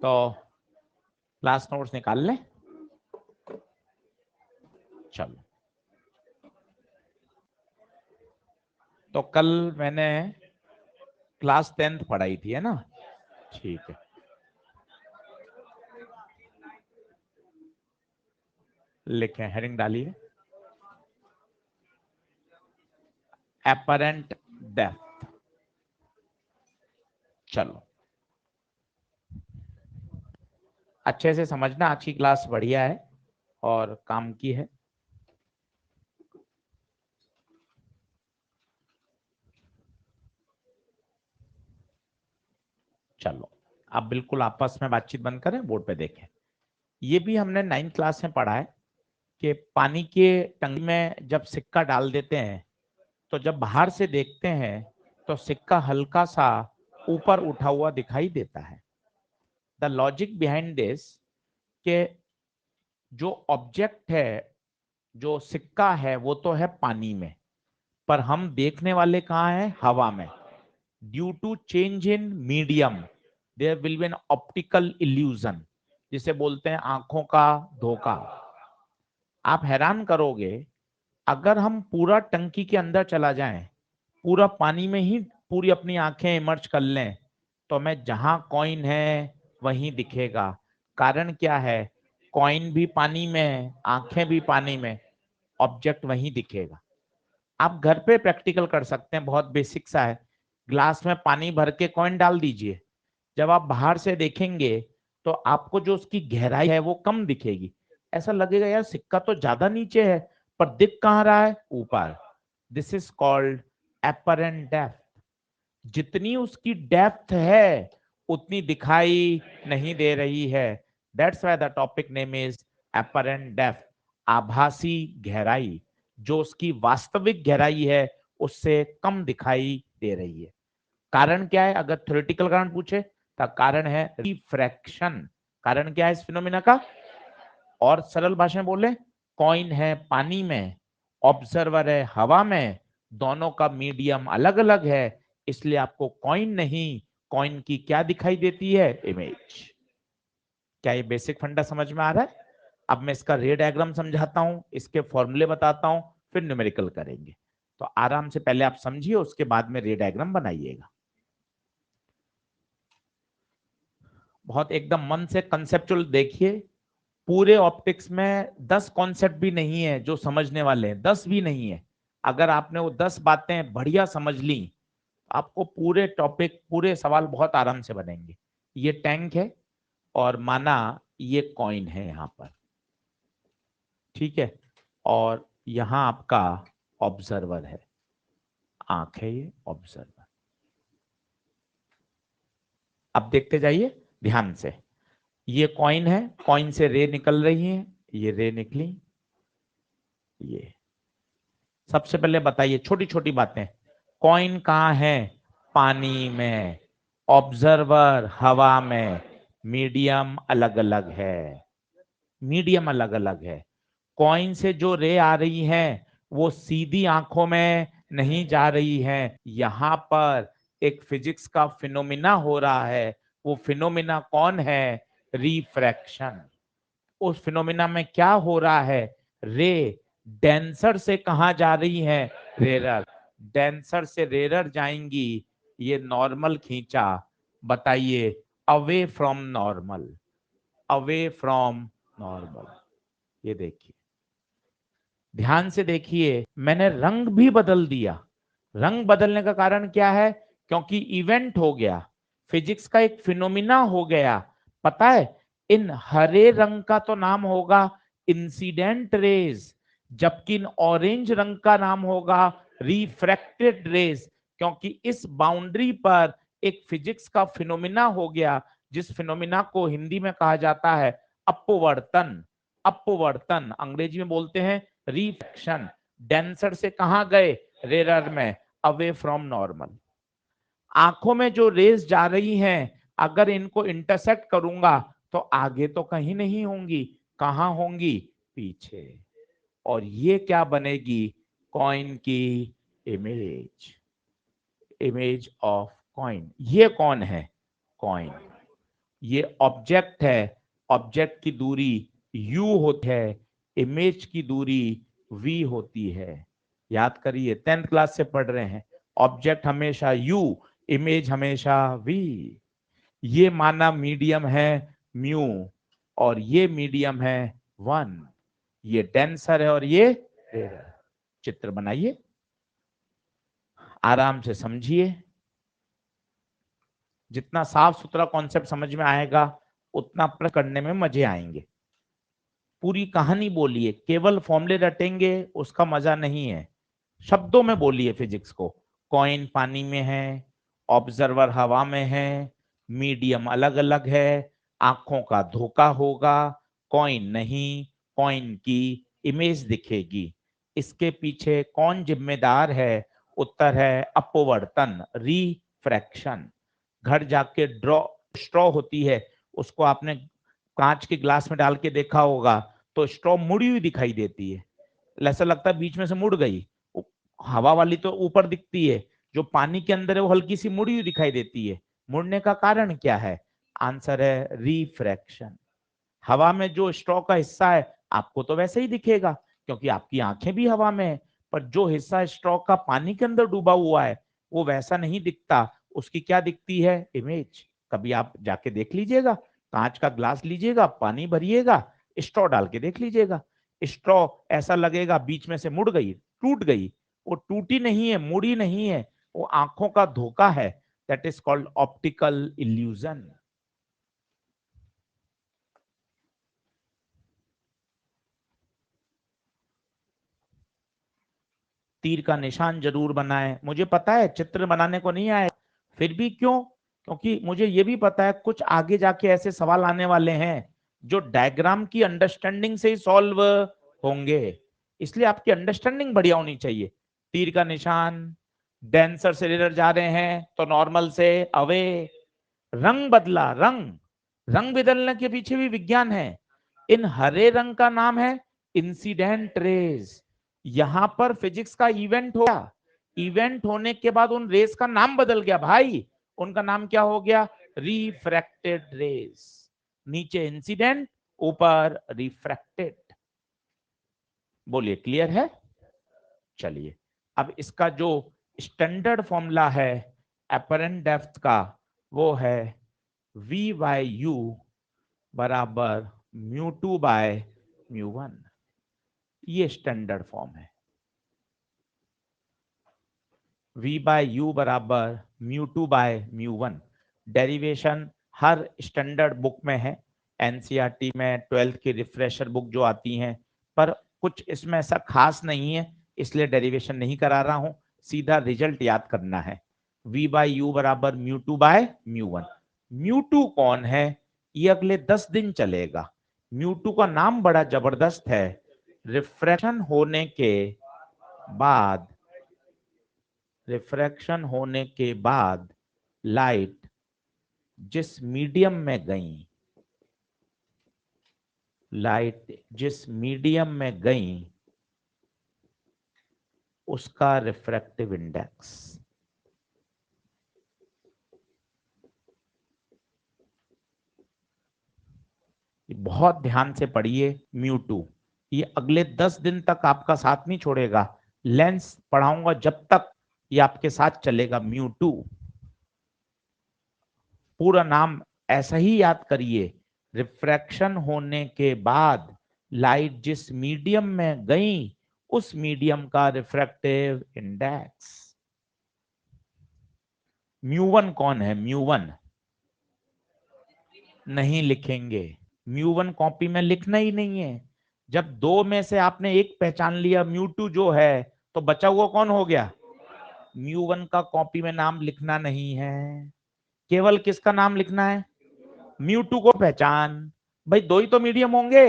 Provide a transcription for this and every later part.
तो class notes निकाल लें। चलो, तो कल मैंने क्लास 10th पढ़ाई थी, है ना? ठीक है, लिखें, हेडिंग डालिए, एपरेंट डेथ। चलो, अच्छे से समझना, आज की क्लास बढ़िया है और काम की है। चलो, आप बिल्कुल आपस में बातचीत बंद करें, बोर्ड पे देखें। ये भी हमने 9th क्लास में पढ़ा है कि पानी के टंकी में जब सिक्का डाल देते हैं तो जब बाहर से देखते हैं तो सिक्का हल्का सा ऊपर उठा हुआ दिखाई देता है। द लॉजिक बिहाइंड दिस के जो ऑब्जेक्ट है, जो सिक्का है, वो तो है पानी में, पर हम देखने वाले कहाँ हैं? हवा में। Due to change in medium there will be an optical illusion, जिसे बोलते हैं आंखों का धोखा। आप हैरान करोगे, अगर हम पूरा टंकी के अंदर चला जाएं, पूरा पानी में ही पूरी अपनी आंखें इमर्ज कर लें, तो हमें जहां कॉइन है वहीं दिखेगा। कारण क्या है? कॉइन भी पानी में, आंखें भी पानी में, ऑब्जेक्ट वहीं दिखेगा। आप घर पे प्रैक्टिकल कर सकते हैं, बहुत बेसिक सा है। ग्लास में पानी भर के कॉइन डाल दीजिए, जब आप बाहर से देखेंगे तो आपको जो उसकी गहराई है वो कम दिखेगी। ऐसा लगेगा यार सिक्का तो ज्यादा नीचे है, पर दिख कहाँ रहा है? ऊपर। This is called apparent depth. जितनी उसकी डेप्थ है उतनी दिखाई नहीं दे रही है। That's why the topic name is apparent depth, आभासी गहराई, जो उसकी वास्तविक गहराई है उससे कम दिखाई दे रही है। कारण क्या है? अगर थ्योरेटिकल कारण पूछे तो कारण है रिफ्रैक्शन। कारण क्या है इस फिनोमिना का? और सरल भाषा में बोले, कॉइन है पानी में, ऑब्जर्वर है हवा में, दोनों का मीडियम अलग अलग है, इसलिए आपको कॉइन नहीं, कॉइन की क्या दिखाई देती है? इमेज। क्या ये बेसिक फंडा समझ में आ रहा है? अब मैं इसका रे डायग्राम समझाता हूं, इसके फॉर्मूले बताता हूं, फिर न्यूमेरिकल करेंगे। तो आराम से पहले आप समझिए, उसके बाद में रे डायग्राम बनाइएगा। बहुत एकदम मन से कंसेप्चुअल देखिए। पूरे ऑप्टिक्स में 10 कॉन्सेप्ट भी नहीं है जो समझने वाले हैं, 10 भी नहीं है। अगर आपने वो 10 बातें बढ़िया समझ ली, आपको पूरे टॉपिक, पूरे सवाल बहुत आराम से बनेंगे। ये टैंक है और माना ये कॉइन है यहाँ पर, ठीक है, और यहाँ आपका ऑब्जर्वर है, आंख है ये ऑब्जर्वर। अब देखते जाइए ध्यान से। ये कॉइन है, कॉइन से रे निकल रही है, ये रे निकली। ये सबसे पहले बताइए छोटी छोटी बातें, कॉइन कहाँ है? पानी में, ऑब्जर्वर हवा में, मीडियम अलग अलग है, मीडियम अलग अलग है। कॉइन से जो रे आ रही है वो सीधी आंखों में नहीं जा रही है, यहाँ पर एक फिजिक्स का फिनोमिना हो रहा है। वो फिनोमिना कौन है? रिफ्रैक्शन। उस फिनोमिना में क्या हो रहा है? रे डेंसर से कहा जा रही है? रेरर। डेंसर से रेरर जाएंगी, ये नॉर्मल खींचा, बताइए away from normal, away from normal. ये देखिए, ध्यान से देखिए, मैंने रंग भी बदल दिया। रंग बदलने का कारण क्या है? क्योंकि इवेंट हो गया, फिजिक्स का एक फिनोमिना हो गया। पता है, इन हरे रंग का तो नाम होगा इंसिडेंट रेज, जबकि इन ऑरेंज रंग का नाम होगा रिफ्रैक्टेड रेज, क्योंकि इस बाउंड्री पर एक फिजिक्स का फिनोमिना हो गया, जिस फिनोमिना को हिंदी में कहा जाता है अपवर्तन। अपवर्तन अंग्रेजी में बोलते हैं रिफ्रैक्शन। डेंसर से कहां गए? रेरर में, अवे फ्रॉम नॉर्मल। आंखों में जो रेज जा रही हैं, अगर इनको इंटरसेक्ट करूंगा तो आगे तो कहीं नहीं होंगी, कहां होंगी? पीछे। और ये क्या बनेगी? कॉइन की इमेज, इमेज ऑफ कॉइन। ये कौन है? कॉइन। ये ऑब्जेक्ट है, ऑब्जेक्ट की दूरी u होती है, इमेज की दूरी v होती है। याद करिए, 10th क्लास से पढ़ रहे हैं, ऑब्जेक्ट हमेशा u, इमेज हमेशा v। ये माना मीडियम है म्यू और ये मीडियम है 1। ये डेंसर है और ये रेयर। चित्र बनाइए, आराम से समझिए। जितना साफ सुथरा कॉन्सेप्ट समझ में आएगा उतना प्रश्न करने में मजे आएंगे। पूरी कहानी बोलिए, केवल फॉर्मूले रटेंगे उसका मजा नहीं है। शब्दों में बोलिए फिजिक्स को। कॉइन पानी में है, ऑब्जर्वर हवा में है, मीडियम अलग अलग है, आंखों का धोखा होगा, कॉइन नहीं, कॉइन की इमेज दिखेगी। इसके पीछे कौन जिम्मेदार है? उत्तर है अपवर्तन, रिफ्रैक्शन। घर जाके स्ट्रॉ होती है, उसको आपने कांच के ग्लास में डाल के देखा होगा तो स्ट्रॉ मुड़ी हुई दिखाई देती है, ऐसा लगता है बीच में से मुड़ गई। हवा वाली तो ऊपर दिखती है, जो पानी के अंदर है वो हल्की सी मुड़ी हुई दिखाई देती है। मुड़ने का कारण क्या है? आंसर है रिफ्रैक्शन। हवा में जो स्ट्रॉ का हिस्सा है आपको तो वैसे ही दिखेगा क्योंकि आपकी आंखें भी हवा में है, पर जो हिस्सा स्ट्रॉ का पानी के अंदर डूबा हुआ है वो वैसा नहीं दिखता। उसकी क्या दिखती है? इमेज। कभी आप जाके देख लीजिएगा, कांच का ग्लास लीजिएगा, पानी भरिएगा, स्ट्रॉ डाल के देख लीजिएगा, स्ट्रॉ ऐसा लगेगा बीच में से मुड़ गई, टूट गई। वो टूटी नहीं है, मुड़ी नहीं है, वो आंखों का धोखा है। That is called optical illusion. तीर का निशान जरूर बनाएं। मुझे पता है चित्र बनाने को नहीं आए, फिर भी क्यों? क्योंकि मुझे ये भी पता है कुछ आगे जाके ऐसे सवाल आने वाले हैं जो डायग्राम की अंडरस्टैंडिंग से ही सॉल्व होंगे, इसलिए आपकी अंडरस्टैंडिंग बढ़िया होनी चाहिए। तीर का निशान, डेंसर से रेयर जा रहे हैं तो नॉर्मल से अवे। रंग बदला, रंग रंग बदलने के पीछे भी विज्ञान है। इन हरे रंग का नाम है इंसिडेंट रेज। यहां पर फिजिक्स का इवेंट हो गया, इवेंट होने के बाद उन रेस का नाम बदल गया भाई। उनका नाम क्या हो गया? Refracted rays. नीचे इंसिडेंट, ऊपर रिफ्रैक्टेड। बोलिए, क्लियर है? चलिए, अब इसका जो स्टैंडर्ड फॉर्मूला है अपरेंट डेप्थ का, वो है v बाय यू बराबर mu two by mu one. ये स्टैंडर्ड फॉर्म है। v बाय यू बराबर mu two by mu one. Derivation हर स्टैंडर्ड बुक में है, एनसीईआरटी में, 12th की रिफ्रेशर बुक जो आती हैं, पर कुछ इसमें ऐसा खास नहीं है, इसलिए डेरिवेशन नहीं करा रहा हूं, सीधा रिजल्ट याद करना है। v बाय यू बराबर mu two by mu one. Mu two कौन है? ये अगले 10 दिन चलेगा। म्यू टू का नाम बड़ा जबरदस्त है। रिफ्रैक्शन होने के बाद, रिफ्रैक्शन होने के बाद लाइट जिस मीडियम में गई, लाइट जिस मीडियम में गई उसका रिफ्रैक्टिव इंडेक्स। बहुत ध्यान से पढ़िए म्यू टू, ये अगले 10 दिन तक आपका साथ नहीं छोड़ेगा। लेंस पढ़ाऊंगा जब तक ये आपके साथ चलेगा। म्यू टू पूरा नाम ऐसा ही याद करिए। रिफ्रैक्शन होने के बाद लाइट जिस मीडियम में गई उस मीडियम का रिफ्रैक्टिव इंडेक्स। म्यू वन कौन है? म्यू वन नहीं लिखेंगे, म्यू वन कॉपी में लिखना ही नहीं है। जब दो में से आपने एक पहचान लिया म्यू टू जो है, तो बचा हुआ कौन हो गया? म्यू वन का कॉपी में नाम लिखना नहीं है, केवल किसका नाम लिखना है? म्यू टू को पहचान। भाई दो ही तो मीडियम होंगे,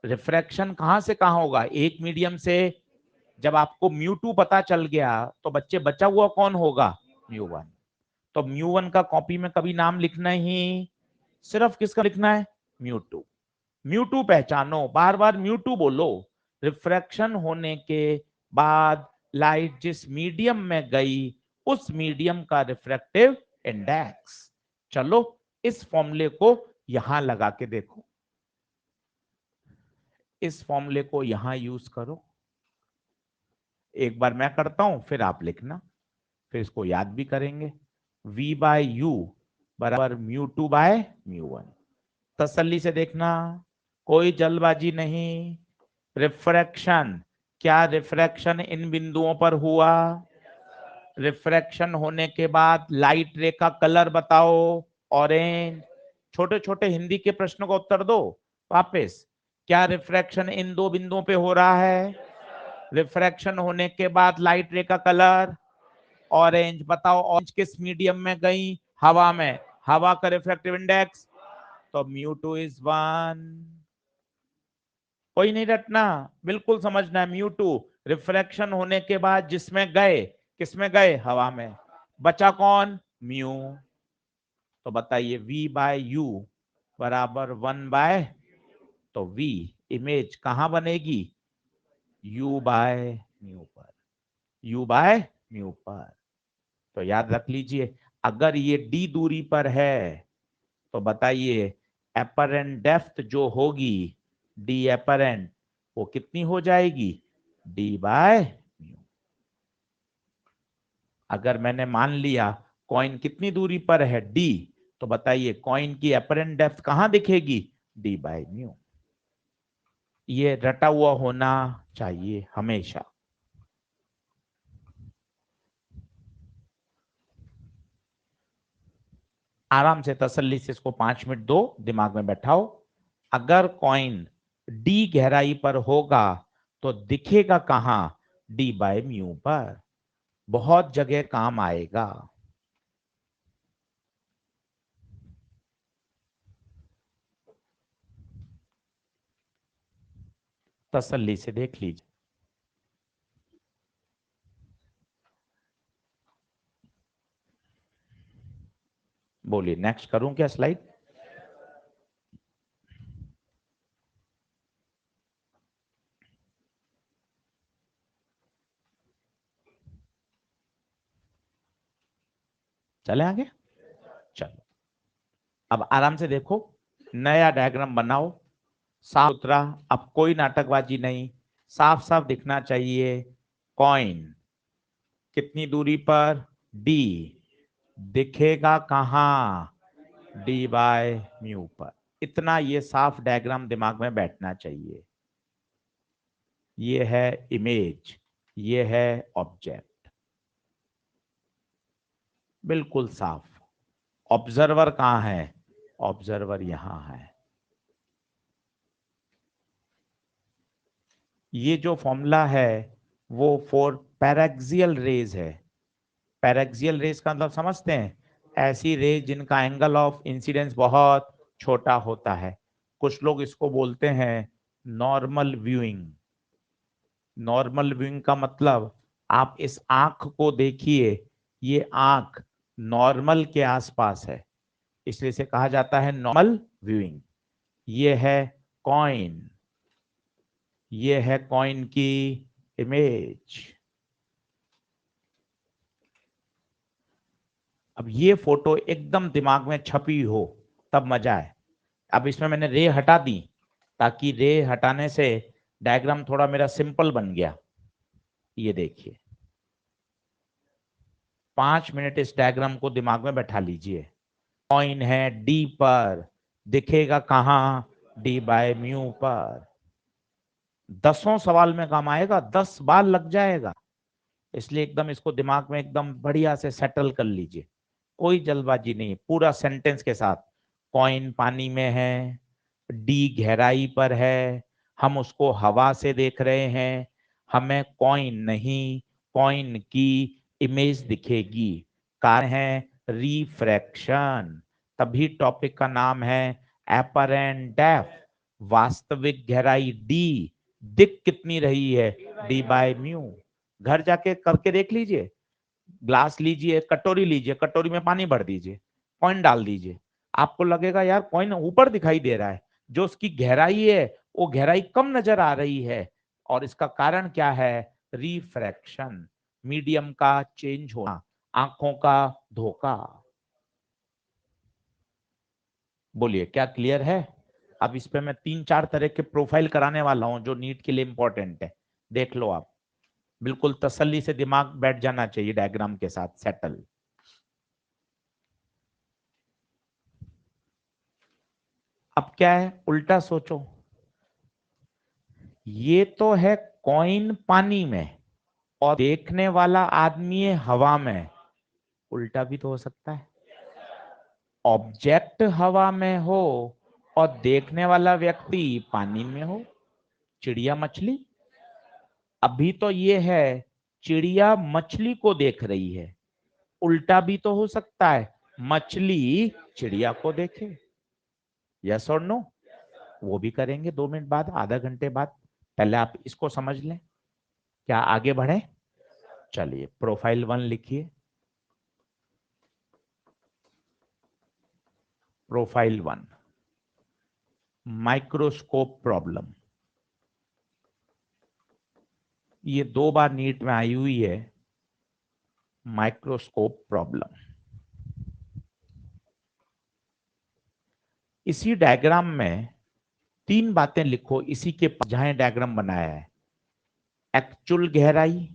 रिफ्रैक्शन कहां से कहां होगा? एक मीडियम से। जब आपको म्यू टू पता चल गया तो बच्चे बचा हुआ कौन होगा? Mu one. तो म्यू वन का कॉपी में कभी नाम लिखना ही, सिर्फ किसका लिखना है? Mu two. म्यू टू पहचानो, बार बार म्यू टू बोलो। रिफ्रैक्शन होने के बाद लाइट जिस मीडियम में गई उस मीडियम का रिफ्रैक्टिव इंडेक्स। चलो इस फॉर्मूले को यहां लगा के देखो, इस फॉर्मूले को यहां यूज करो। एक बार मैं करता हूं फिर आप लिखना, फिर इसको याद भी करेंगे। v बाय यू बराबर mu two by mu one. तसल्ली से देखना, कोई जल्दबाजी नहीं। रिफ्रैक्शन, क्या रिफ्रैक्शन इन बिंदुओं पर हुआ? रिफ्रैक्शन होने के बाद लाइट रे का कलर बताओ, ऑरेंज। छोटे छोटे हिंदी के प्रश्नों का उत्तर दो वापस। क्या रिफ्रैक्शन इन दो बिंदुओं पे हो रहा है? रिफ्रैक्शन होने के बाद लाइट रे का कलर ऑरेंज। बताओ ऑरेंज किस मीडियम में गई? हवा में। हवा का रिफ्रैक्टिव इंडेक्स तो म्यू टू इज 1। कोई नहीं रटना, बिल्कुल समझना है। म्यू टू रिफ्रैक्शन होने के बाद जिसमें गए, किसमें गए? हवा में। बचा कौन? म्यू। तो बताइए v बाय यू बराबर 1 बाय, तो v इमेज कहां बनेगी? u बाय म्यू पर, u बाय म्यू पर। तो याद रख लीजिए, अगर ये d दूरी पर है तो बताइए एपरेंट डेप्थ जो होगी d एपरेंट, वो कितनी हो जाएगी? d by mu. अगर मैंने मान लिया कॉइन कितनी दूरी पर है? d, तो बताइए कॉइन की एपरेंट डेप्थ कहां दिखेगी? d by mu. ये रटा हुआ होना चाहिए हमेशा। आराम से तसल्ली से इसको 5 मिनट दो, दिमाग में बैठाओ। अगर कॉइन डी गहराई पर होगा तो दिखेगा कहां? डी बाय म्यू पर। बहुत जगह काम आएगा। तसल्ली से देख लीजिए। बोलिए नेक्स्ट करूं क्या स्लाइड? चले आगे? चलो अब आराम से देखो, नया डायग्राम बनाओ, साफ सुथरा। अब कोई नाटकबाजी नहीं, साफ साफ दिखना चाहिए। कॉइन कितनी दूरी पर? डी। दिखेगा कहां? डी बाय म्यू पर। इतना ये साफ डायग्राम दिमाग में बैठना चाहिए। ये है इमेज, ये है ऑब्जेक्ट, बिल्कुल साफ। ऑब्जर्वर कहां है? ऑब्जर्वर यहां है। ये जो फॉर्मूला है वो फॉर पैराक्सियल रेज है। पैराक्सियल रेज का मतलब समझते हैं? ऐसी रेज जिनका एंगल ऑफ इंसिडेंस बहुत छोटा होता है। कुछ लोग इसको बोलते हैं नॉर्मल व्यूइंग। नॉर्मल व्यूइंग का मतलब, आप इस आंख को देखिए, ये आंख नॉर्मल के आसपास है, इसलिए इसे कहा जाता है नॉर्मल व्यूइंग। ये है कॉइन, ये है कॉइन की इमेज। अब ये फोटो एकदम दिमाग में छपी हो तब मजा है। अब इसमें मैंने रे हटा दी, ताकि रे हटाने से डायग्राम थोड़ा मेरा सिंपल बन गया। ये देखिए, 5 मिनट इस डायग्राम को दिमाग में बैठा लीजिए। कॉइन है डी पर, दिखेगा कहां? डी बाय म्यू पर। 10 सवाल में काम आएगा, 10 बार लग जाएगा। इसलिए एकदम इसको दिमाग में एकदम बढ़िया से सेटल कर लीजिए। कोई जल्दबाजी नहीं, पूरा सेंटेंस के साथ। कॉइन पानी में है, डी गहराई पर है, हम उसको हवा से देख रहे हैं, हमें कॉइन नहीं, कॉइन की इमेज दिखेगी। कारण है रिफ्रैक्शन, तभी टॉपिक का नाम है एपरेंट डेप्थ। वास्तविक गहराई डी, दिख कितनी रही है? D by mu. घर जाके करके देख लीजिए। ग्लास लीजिए, कटोरी लीजिए, कटोरी में पानी भर दीजिए, कॉइन डाल दीजिए, आपको लगेगा यार कॉइन ऊपर दिखाई दे रहा है। जो उसकी गहराई है वो गहराई कम नजर आ रही है, और इसका कारण क्या है? रिफ्रैक्शन, मीडियम का चेंज होना, आंखों का धोखा। बोलिए क्या क्लियर है? अब इस पे मैं 3-4 तरह के प्रोफाइल कराने वाला हूं जो नीट के लिए इंपॉर्टेंट है, देख लो आप। बिल्कुल तसल्ली से दिमाग बैठ जाना चाहिए डायग्राम के साथ सेटल। अब क्या है, उल्टा सोचो, ये तो है कॉइन पानी में और देखने वाला आदमी है हवा में। उल्टा भी तो हो सकता है, ऑब्जेक्ट हवा में हो और देखने वाला व्यक्ति पानी में हो। चिड़िया मछली, अभी तो ये है चिड़िया मछली को देख रही है, उल्टा भी तो हो सकता है मछली चिड़िया को देखे। यस और नो? वो भी करेंगे 2 मिनट बाद, आधा घंटे बाद। पहले आप इसको समझ लें, क्या आगे बढ़े? चलिए प्रोफाइल 1 लिखिए। Profile 1, microscope problem. ये 2 बार नीट में आई हुई है, माइक्रोस्कोप प्रॉब्लम। इसी डायग्राम में 3 बातें लिखो, इसी के जहां डायग्राम बनाया है। एक्चुअल गहराई,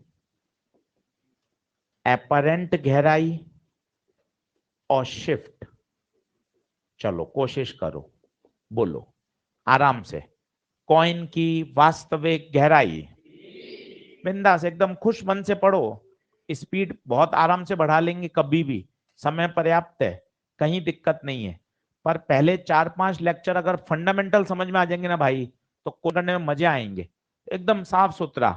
एपरेंट गहराई और शिफ्ट। चलो कोशिश करो, बोलो आराम से। कॉइन की वास्तविक गहराई, बिंदास एकदम खुश मन से पढ़ो। स्पीड बहुत आराम से बढ़ा लेंगे कभी भी, समय पर्याप्त है, कहीं दिक्कत नहीं है। पर पहले 4-5 लेक्चर अगर फंडामेंटल समझ में आ जाएंगे ना भाई, तो करने में मजे आएंगे। एकदम साफ सुथरा,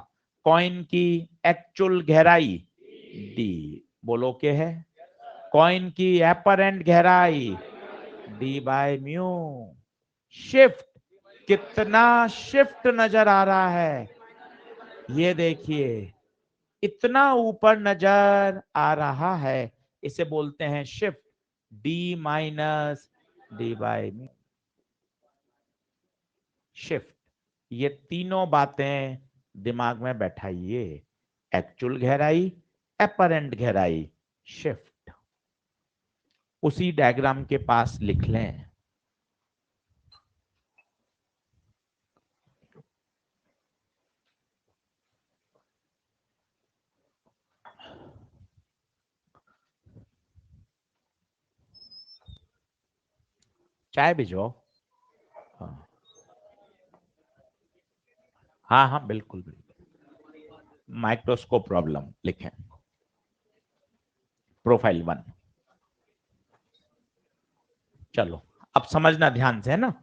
कॉइन की एक्चुअल गहराई डी, बोलो के है। कॉइन की एपरेंट गहराई डी बाय म्यू। शिफ्ट, कितना शिफ्ट नजर आ रहा है, ये देखिए इतना ऊपर नजर आ रहा है, इसे बोलते हैं shift, D minus D by mu. Shift, ये तीनों बातें दिमाग में बैठाइए। एक्चुअल गहराई, एपरेंट गहराई, शिफ्ट। उसी डायग्राम के पास लिख लें। चाय भिजो। हाँ हाँ हाँ, बिल्कुल बिल्कुल। माइक्रोस्कोप प्रॉब्लम लिखें, प्रोफाइल 1। चलो अब समझना ध्यान से, है ना?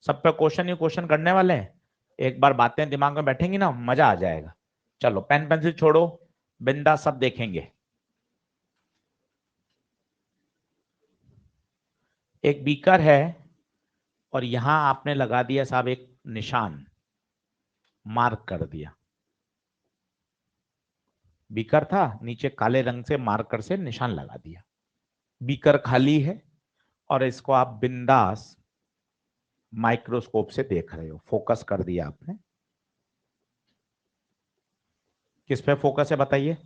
सब पे क्वेश्चन ही क्वेश्चन करने वाले हैं, एक बार बातें दिमाग में बैठेंगी ना, मजा आ जाएगा। चलो पेन पेंसिल छोड़ो, बिंदा सब देखेंगे। एक बीकर है और यहां आपने लगा दिया साहब एक निशान, मार्क कर दिया। बीकर था, नीचे काले रंग से मार्कर से निशान लगा दिया। बीकर खाली है और इसको आप बिंदास माइक्रोस्कोप से देख रहे हो, फोकस कर दिया आपने। किस पे फोकस है बताइए?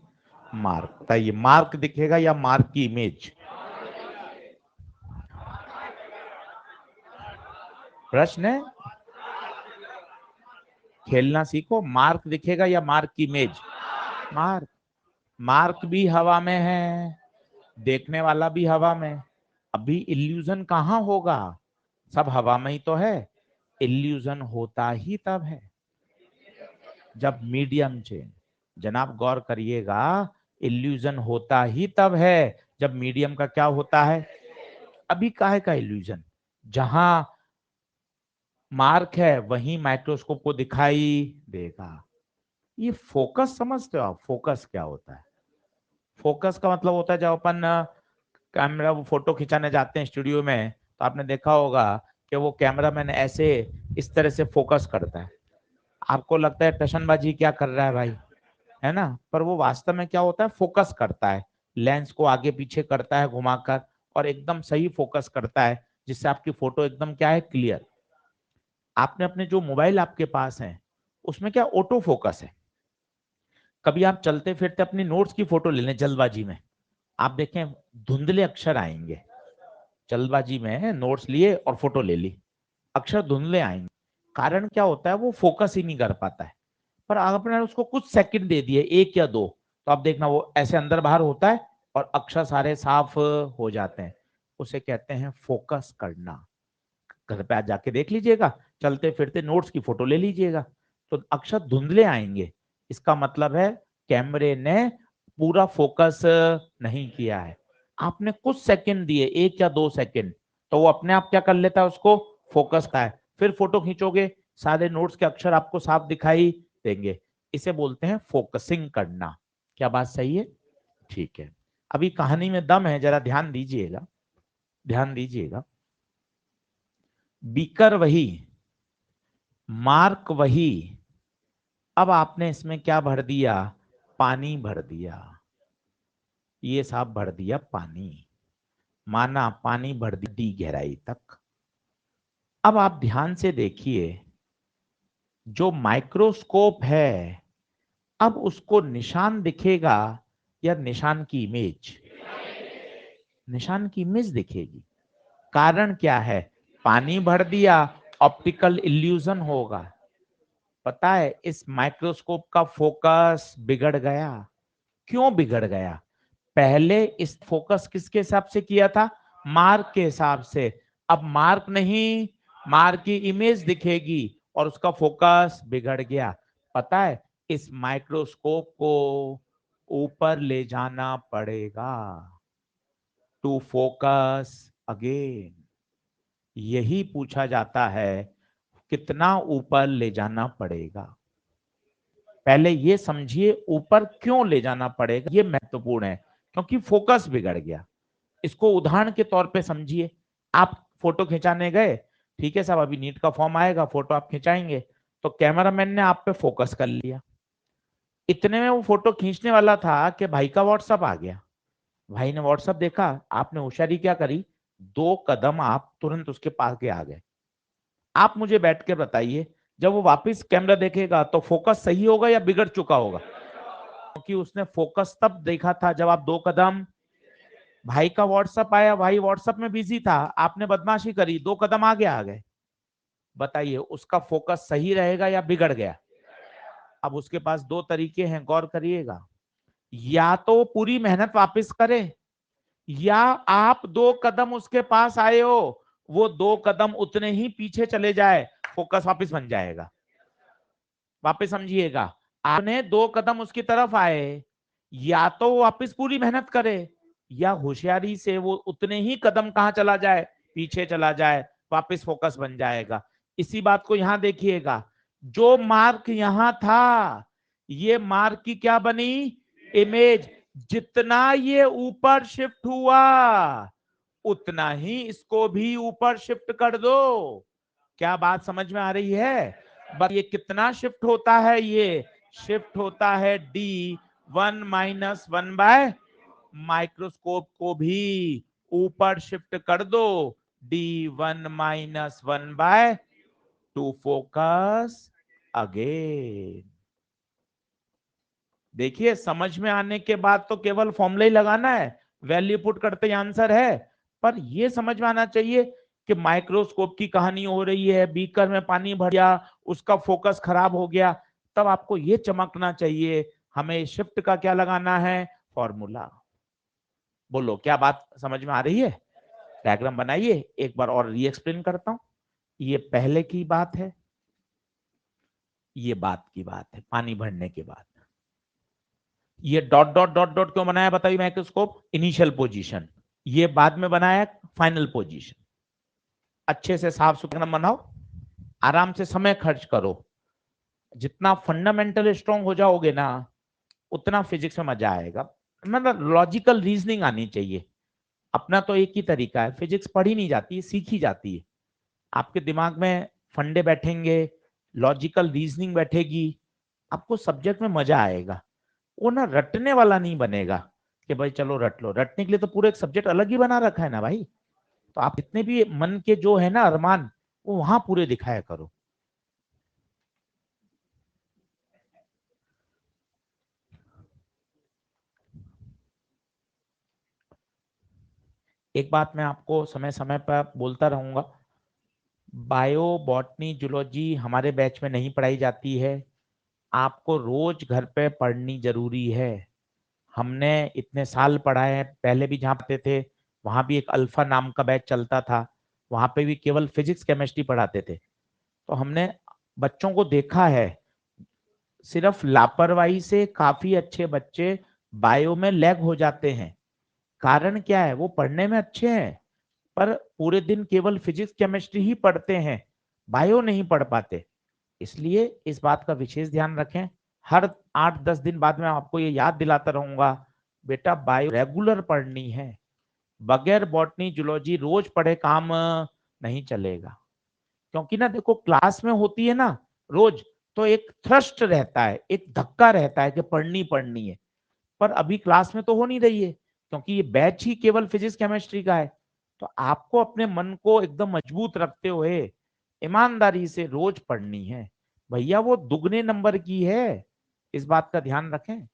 मार्क। बताइए मार्क दिखेगा या मार्क की इमेज? प्रश्न है, खेलना सीखो। मार्क दिखेगा या मार्क की इमेज? मार्क। मार्क भी हवा में है, देखने वाला भी हवा में। अभी इल्यूजन कहाँ होगा? सब हवा में ही तो है। इल्यूजन होता ही तब है जब मीडियम चेंज, जनाब गौर करिएगा, इल्यूजन होता ही तब है जब मीडियम का क्या होता है। अभी काहे का इल्यूजन? जहां मार्क है वहीं माइक्रोस्कोप को दिखाई देगा। ये फोकस समझते हो आप? फोकस क्या होता है? फोकस का मतलब होता है जब अपन कैमरा वो फोटो खिंचाने जाते हैं स्टूडियो में, तो आपने देखा होगा कि वो कैमरामैन ऐसे इस तरह से फोकस करता है। आपको लगता है टशनबाजी क्या कर रहा है भाई, है ना? पर वो वास्तव में क्या होता है, फोकस करता है, लेंस को आगे पीछे करता है घुमाकर और एकदम सही फोकस करता है, जिससे आपकी फोटो एकदम क्या है, क्लियर। आपने अपने जो मोबाइल आपके पास है उसमें क्या ऑटो फोकस है। कभी आप चलते फिरते अपनी नोट्स की फोटो ले लें जल्दबाजी में, आप देखें धुंधले अक्षर आएंगे, जल्दबाजी में नोट्स लिए और फोटो ले ली, अक्षर धुंधले आएंगे। कारण क्या होता है, वो फोकस ही नहीं कर पाता है। पर आपने उसको कुछ सेकंड दे दिए, 1 या 2, तो आप देखना वो ऐसे अंदर बाहर होता है और अक्षर सारे साफ हो जाते हैं। उसे कहते हैं फोकस करना। घर पे आज जाके देख लीजिएगा, चलते फिरते नोट्स की फोटो ले लीजिएगा, तो अक्षर धुंधले आएंगे। इसका मतलब है कैमरे ने पूरा फोकस नहीं किया है। आपने कुछ सेकंड दिए, 1 या 2 सेकंड, तो वो अपने आप क्या कर लेता है, उसको फोकस का है। फिर फोटो खींचोगे, सारे नोट्स के अक्षर आपको साफ दिखाई देंगे। इसे बोलते हैं फोकसिंग करना। क्या बात सही है? ठीक है। अभी कहानी में दम है, जरा ध्यान दीजिएगा, ध्यान दीजिएगा। बीकर वही, मार्क वही, अब आपने इसमें क्या भर दिया, पानी भर दिया। ये साहब भर दिया पानी, माना पानी भर दी गहराई तक। अब आप ध्यान से देखिए, जो माइक्रोस्कोप है, अब उसको निशान दिखेगा या निशान की इमेज? निशान की इमेज दिखेगी। कारण क्या है, पानी भर दिया, ऑप्टिकल इल्यूजन होगा। पता है इस माइक्रोस्कोप का फोकस बिगड़ गया। क्यों बिगड़ गया? पहले इस फोकस किसके हिसाब से किया था, मार्क के हिसाब से। अब मार्क नहीं, मार्क की इमेज दिखेगी और उसका फोकस बिगड़ गया। पता है इस माइक्रोस्कोप को ऊपर ले जाना पड़ेगा टू फोकस अगेन। यही पूछा जाता है, कितना ऊपर ले जाना पड़ेगा। पहले ये समझिए ऊपर क्यों ले जाना पड़ेगा, ये महत्वपूर्ण है, क्योंकि फोकस बिगड़ गया। इसको उदाहरण के तौर पे समझिए। आप फोटो खिंचाने गए, ठीक है साहब, अभी नीट का फॉर्म आएगा, फोटो आप खिंचाएंगे, तो कैमरामैन ने आप पे फोकस कर लिया। इतने में वो फोटो खींचने वाला था कि भाई का व्हाट्सएप आ गया। भाई ने व्हाट्सएप देखा, आपने होशियारी क्या करी, 2 कदम आप तुरंत उसके पास के आ गए। आप मुझे बैठ के बताइए, जब वो वापस कैमरा देखेगा तो फोकस सही होगा या बिगड़ चुका होगा? क्योंकि उसने फोकस तब देखा था जब आप 2 कदम, भाई का व्हाट्सएप आया, भाई व्हाट्सएप में बिजी था, आपने बदमाशी करी, 2 कदम आगे आ गए। बताइए उसका फोकस सही रहेगा या बिगड़ गया? अब उसके पास 2 तरीके हैं, गौर करिएगा। या तो पूरी मेहनत वापस करे, या आप 2 कदम उसके पास आए हो, वो 2 कदम उतने ही पीछे चले जाए, फोकस वापस बन जाएगा। वापस समझिएगा, आपने 2 कदम उसकी तरफ आए, या तो वो वापस पूरी मेहनत करे, या होशियारी से वो उतने ही कदम कहां चला जाए, पीछे चला जाए, वापस फोकस बन जाएगा। इसी बात को यहां देखिएगा, जो मार्क यहां था, ये मार्क की क्या बनी, इमेज। जितना ये ऊपर शिफ्ट हुआ, उतना ही इसको भी ऊपर शिफ्ट कर दो। क्या बात समझ में आ रही है? बस ये कितना शिफ्ट होता है, ये शिफ्ट होता है D1-1 माइक्रोस्कोप को भी ऊपर शिफ्ट कर दो, D1-1 फोकस अगेन। देखिए समझ में आने के बाद तो केवल फॉर्मूला ही लगाना है, वैल्यू पुट करते ही आंसर है। पर यह समझ में आना चाहिए कि माइक्रोस्कोप की कहानी हो रही है, बीकर में पानी भर गया, उसका फोकस खराब हो गया, तब आपको यह चमकना चाहिए, हमें शिफ्ट का क्या लगाना है, फॉर्मूला। बोलो क्या बात समझ में आ रही है? डायग्राम बनाइए, एक बार और री एक्सप्लेन करता हूं। ये पहले की बात है, ये बात की बात है, पानी भरने के बाद। ये डॉट डॉट डॉट डॉट क्यों बनाया बताइए माइक्रोस्कोप, इनिशियल पोजीशन। ये बाद में बनाया फाइनल पोजीशन। अच्छे से साफ सुथरा बनाओ, आराम से समय खर्च करो। जितना फंडामेंटल स्ट्रांग हो जाओगे ना, उतना फिजिक्स में मजा आएगा। मतलब लॉजिकल रीजनिंग आनी चाहिए। अपना तो एक ही तरीका है, फिजिक्स पढ़ी नहीं जाती, सीखी जाती है। आपके दिमाग में फंडे बैठेंगे, लॉजिकल रीजनिंग बैठेगी, आपको सब्जेक्ट में मजा आएगा। वो ना रटने वाला नहीं बनेगा कि भाई चलो रट लो, रटने के लिए तो पूरा एक सब्जेक्ट अलग ही बना रखा है ना भाई। तो आप जितने भी मन के जो है ना अरमान, वो वहां पूरे दिखाया करो। एक बात मैं आपको समय समय पर बोलता रहूंगा, बायो बॉटनी जूलॉजी हमारे बैच में नहीं पढ़ाई जाती है, आपको रोज घर पे पढ़नी जरूरी है। हमने इतने साल पढ़ाए हैं, पहले भी जहाँ पढ़ते थे वहां भी एक अल्फा नाम का बैच चलता था, वहां पे भी केवल फिजिक्स केमिस्ट्री पढ़ाते थे। तो हमने बच्चों को देखा है, सिर्फ लापरवाही से काफी अच्छे बच्चे बायो में लैग हो जाते हैं। कारण क्या है, वो पढ़ने में अच्छे हैं पर पूरे दिन केवल फिजिक्स केमिस्ट्री ही पढ़ते हैं, बायो नहीं पढ़ पाते। इसलिए इस बात का विशेष ध्यान रखें। हर 8-10 दिन बाद मैं आपको ये याद दिलाता रहूंगा, बेटा बायो रेगुलर पढ़नी है, बगैर बॉटनी जूलॉजी रोज पढ़े काम नहीं चलेगा। क्योंकि ना देखो, क्लास में होती है ना रोज, तो एक थ्रस्ट रहता है, एक धक्का रहता है कि पढ़नी पढ़नी है, पर अभी क्लास में तो हो नहीं रही है क्योंकि ये बैच ही केवल फिजिक्स केमिस्ट्री का है। तो आपको अपने मन को एकदम मजबूत रखते हुए ईमानदारी से रोज पढ़नी है, भैया वो दुगने नंबर की है, इस बात का ध्यान रखें, है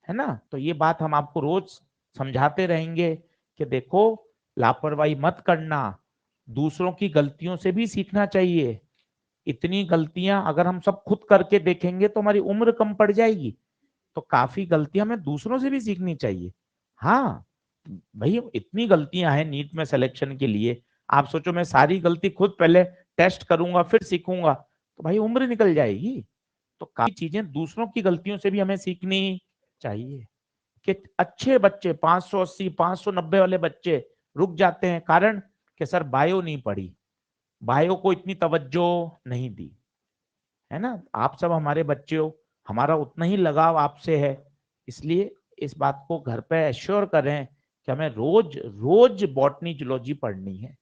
ना। तो ये बात हम आपको रोज समझाते रहेंगे कि देखो, लापरवाही मत करना, दूसरों की गलतियों से भी सीखना चाहिए। इतनी गलतियां अगर हम सब खुद करके देखेंगे तो हमारी उम्र कम पड़ जाएगी, तो काफी गलतियां हमें दूसरों से भी सीखनी चाहिए। हाँ भाई, इतनी गलतियां हैं नीट में सिलेक्शन के लिए, आप सोचो मैं सारी गलती खुद पहले टेस्ट करूंगा फिर सीखूंगा, तो भाई उम्र निकल जाएगी। तो काफी चीजें दूसरों की गलतियों से भी हमें सीखनी चाहिए। कि अच्छे बच्चे 580 590 वाले बच्चे रुक जाते हैं, कारण कि सर बायो नहीं पढ़ी, बायो को इतनी तवज्जो नहीं दी, है ना। आप सब हमारे बच्चे हो, हमारा उतना ही लगाव आपसे है, इसलिए इस बात को घर पे एश्योर करें कि हमें रोज रोज बॉटनी जूलॉजी पढ़नी है।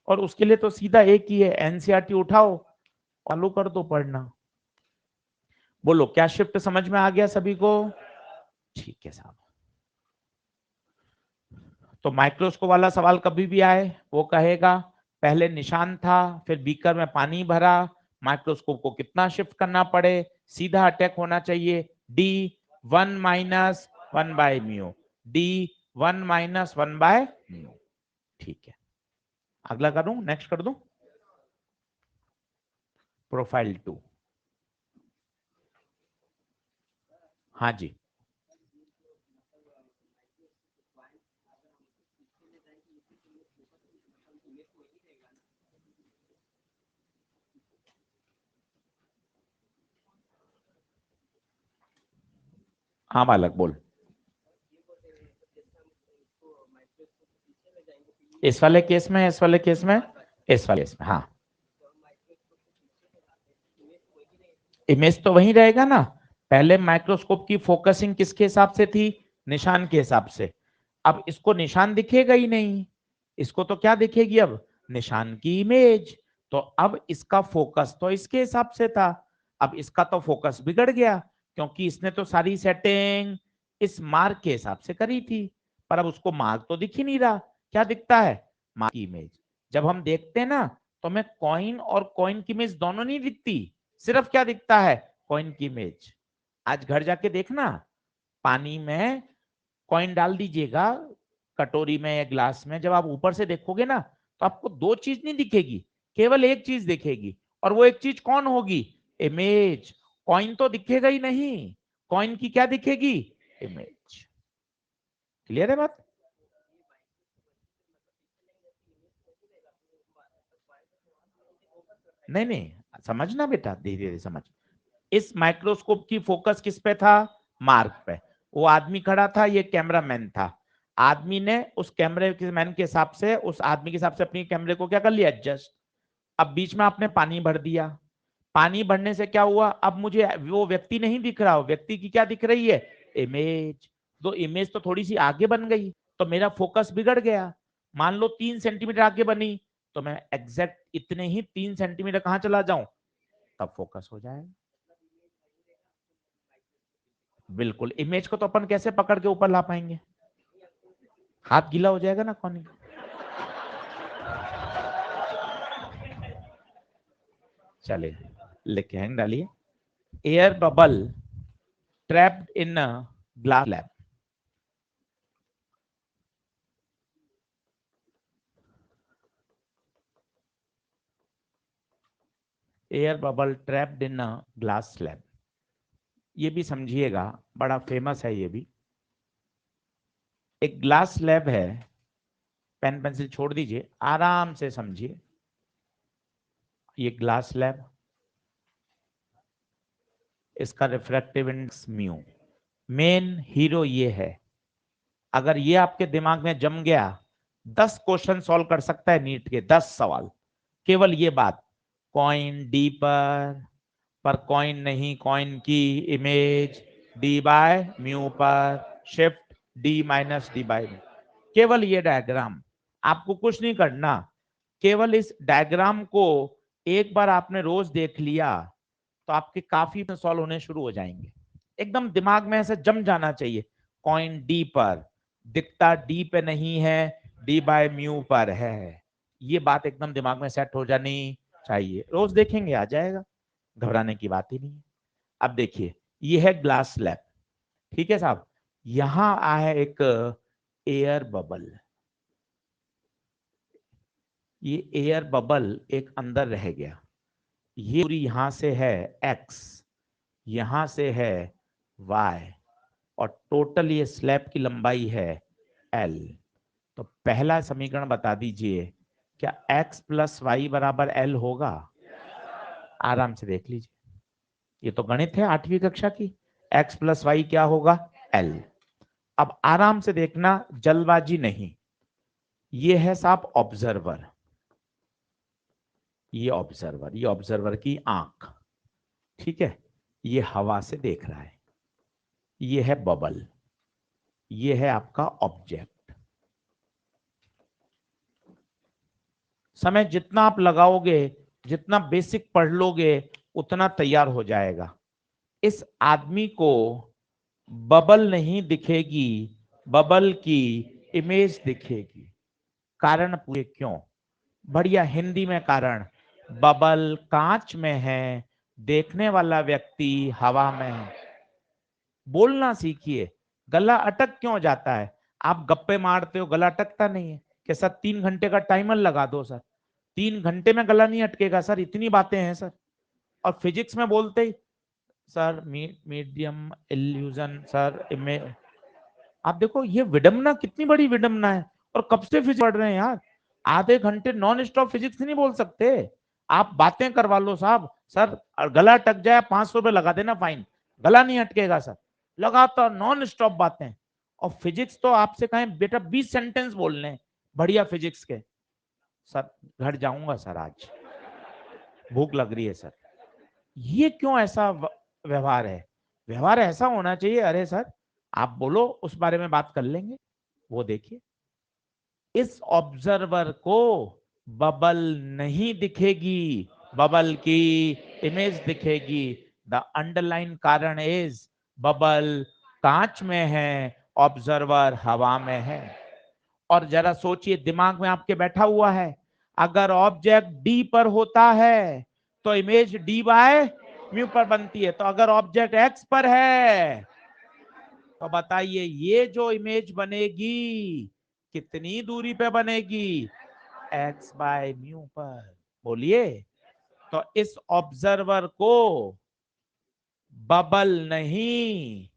और उसके लिए तो सीधा एक ही है, एनसीईआरटी उठाओ, चालू कर दो पढ़ना। बोलो, क्या शिफ्ट समझ में आ गया सभी को? ठीक है साहब। तो माइक्रोस्कोप वाला सवाल कभी भी आए, वो कहेगा पहले निशान था, फिर बीकर में पानी भरा, माइक्रोस्कोप को कितना शिफ्ट करना पड़े, सीधा अटैक होना चाहिए, डी 1-1/μ, डी 1-1/μ। ठीक है, अगला करूं, नेक्स्ट कर दूं, प्रोफाइल 2। हाँ जी, हाँ बालक बोल। इस वाले केस में, इस वाले केस में, इस वाले केस में, हाँ इमेज तो वही रहेगा ना। पहले माइक्रोस्कोप की फोकसिंग किसके हिसाब से थी, निशान के हिसाब से। अब इसको निशान दिखेगा ही नहीं, इसको तो क्या दिखेगी अब, निशान की इमेज। तो अब इसका फोकस तो इसके हिसाब से था, अब इसका तो फोकस बिगड़ गया क्योंकि इसने तो सारी सेटिंग इस मार्क के हिसाब से करी थी, पर अब उसको मार्क तो दिख ही नहीं रहा, क्या दिखता है, मार्क की इमेज। जब हम देखते हैं ना तो हमें कॉइन और कॉइन की इमेज दोनों नहीं दिखती, सिर्फ क्या दिखता है, कॉइन की इमेज। आज घर जाके देखना, पानी में कॉइन डाल दीजिएगा, कटोरी में या ग्लास में, जब आप ऊपर से देखोगे ना तो आपको दो चीज नहीं दिखेगी, केवल एक चीज दिखेगी, और वो एक चीज कौन होगी, इमेज। कॉइन तो दिखेगा ही नहीं, कॉइन की क्या दिखेगी, इमेज। क्लियर है बात? नहीं नहीं, समझना बेटा, धीरे धीरे समझ। इस माइक्रोस्कोप की फोकस किस पे था, मार्क पे। वो आदमी खड़ा था, ये कैमरा मैन था, आदमी ने उस कैमरे मैन के हिसाब से, उस आदमी के हिसाब से अपनी कैमरे को क्या कर लिया, एडजस्ट। अब बीच में आपने पानी भर दिया, पानी भरने से क्या हुआ, अब मुझे वो व्यक्ति नहीं दिख रहा, व्यक्ति की क्या दिख रही है, इमेज। तो इमेज तो थोड़ी सी आगे बन गई, तो मेरा फोकस बिगड़ गया। मान लो 3 सेंटीमीटर आगे बनी, तो मैं एग्जैक्ट इतने ही 3 सेंटीमीटर कहां चला जाऊं, तब फोकस हो जाएगा। बिल्कुल, इमेज को तो अपन कैसे पकड़ के ऊपर ला पाएंगे, हाथ गीला हो जाएगा ना कौन। चलिए, लिखे हैं, डालिए, air bubble trapped in glass lab. Air bubble trapped in a glass slab. ये भी समझिएगा, बड़ा फेमस है ये भी। एक ग्लास स्लैब है, पेन पेंसिल छोड़ दीजिए, आराम से समझिए। ये ग्लास स्लैब, इसका refractive index mu, main hero ये है। अगर ये आपके दिमाग में जम गया, 10 क्वेश्चन सॉल्व कर सकता है नीट के, 10 सवाल केवल ये बात। कॉइन डी पर कॉइन नहीं, कॉइन की इमेज डी बाय म्यू पर shift D minus D by mu. केवल ये डायग्राम, आपको कुछ नहीं करना, केवल इस डायग्राम को एक बार आपने रोज देख लिया तो आपके काफी सॉल्व होने शुरू हो जाएंगे। एकदम दिमाग में ऐसे जम जाना चाहिए। कॉइन डी पर दिखता डी पे नहीं है, डी बाय म्यू पर है। ये बात एकदम दिमाग में सेट हो जानी चाहिए, रोज देखेंगे आ जाएगा, घबराने की बात ही नहीं है। अब देखिए, ये है ग्लास स्लैब, ठीक है साहब। यहां आया एक एयर बबल, ये एयर बबल एक अंदर रह गया। ये दूरी यहां से है x, यहां से है y, और टोटल ये स्लैब की लंबाई है l। तो पहला समीकरण बता दीजिए, क्या x प्लस वाई बराबर l होगा? आराम से देख लीजिए, ये तो गणित है 8वीं कक्षा की। x प्लस वाई क्या होगा? l। अब आराम से देखना, जल्दबाजी नहीं। ये है साहब ऑब्जर्वर, ये ऑब्जर्वर, ये ऑब्जर्वर की आंख, ठीक है। ये हवा से देख रहा है, ये है बबल, ये है आपका ऑब्जेक्ट। समय जितना आप लगाओगे, जितना बेसिक पढ़ लोगे, उतना तैयार हो जाएगा। इस आदमी को बबल नहीं दिखेगी, बबल की इमेज दिखेगी। कारण पूछे क्यों? बढ़िया हिंदी में कारण, बबल कांच में है, देखने वाला व्यक्ति हवा में है। बोलना सीखिए। गला अटक क्यों जाता है? आप गप्पे मारते हो, गला अटकता नहीं है कि सर 3 घंटे का टाइमर लगा दो सर, 3 घंटे में गला नहीं अटकेगा सर, इतनी बातें हैं सर। और फिजिक्स में बोलते ही sir medium illusion sir image. आप देखो ये विडम्बना, कितनी बड़ी विडम्बना है। और कब से फिजिक्स पढ़ रहे हैं यार, आधे घंटे नॉन स्टॉप फिजिक्स नहीं बोल सकते। आप बातें करवा लो साहब, सर गला अटक जाए 500 रुपए लगा देना फाइन, गला नहीं अटकेगा सर। लगातार नॉन स्टॉप बातें। और फिजिक्स तो आपसे कहें बेटा 20 सेंटेंस बोलने बढ़िया फिजिक्स के, सर घर जाऊंगा सर, आज भूख लग रही है सर। ये क्यों ऐसा व्यवहार है? व्यवहार ऐसा होना चाहिए, अरे सर आप बोलो, उस बारे में बात कर लेंगे। वो देखिए, इस ऑब्जर्वर को बबल नहीं दिखेगी, बबल की इमेज दिखेगी। द अंडरलाइन कारण इज बबल कांच में है, ऑब्जर्वर हवा में है। और जरा सोचिए, दिमाग में आपके बैठा हुआ है, अगर ऑब्जेक्ट डी पर होता है तो इमेज डी बाय म्यू पर बनती है। तो अगर ऑब्जेक्ट एक्स पर है तो बताइए ये जो इमेज बनेगी कितनी दूरी पे बनेगी? एक्स बाय म्यू पर। बोलिए। तो इस ऑब्जर्वर को बबल नहीं,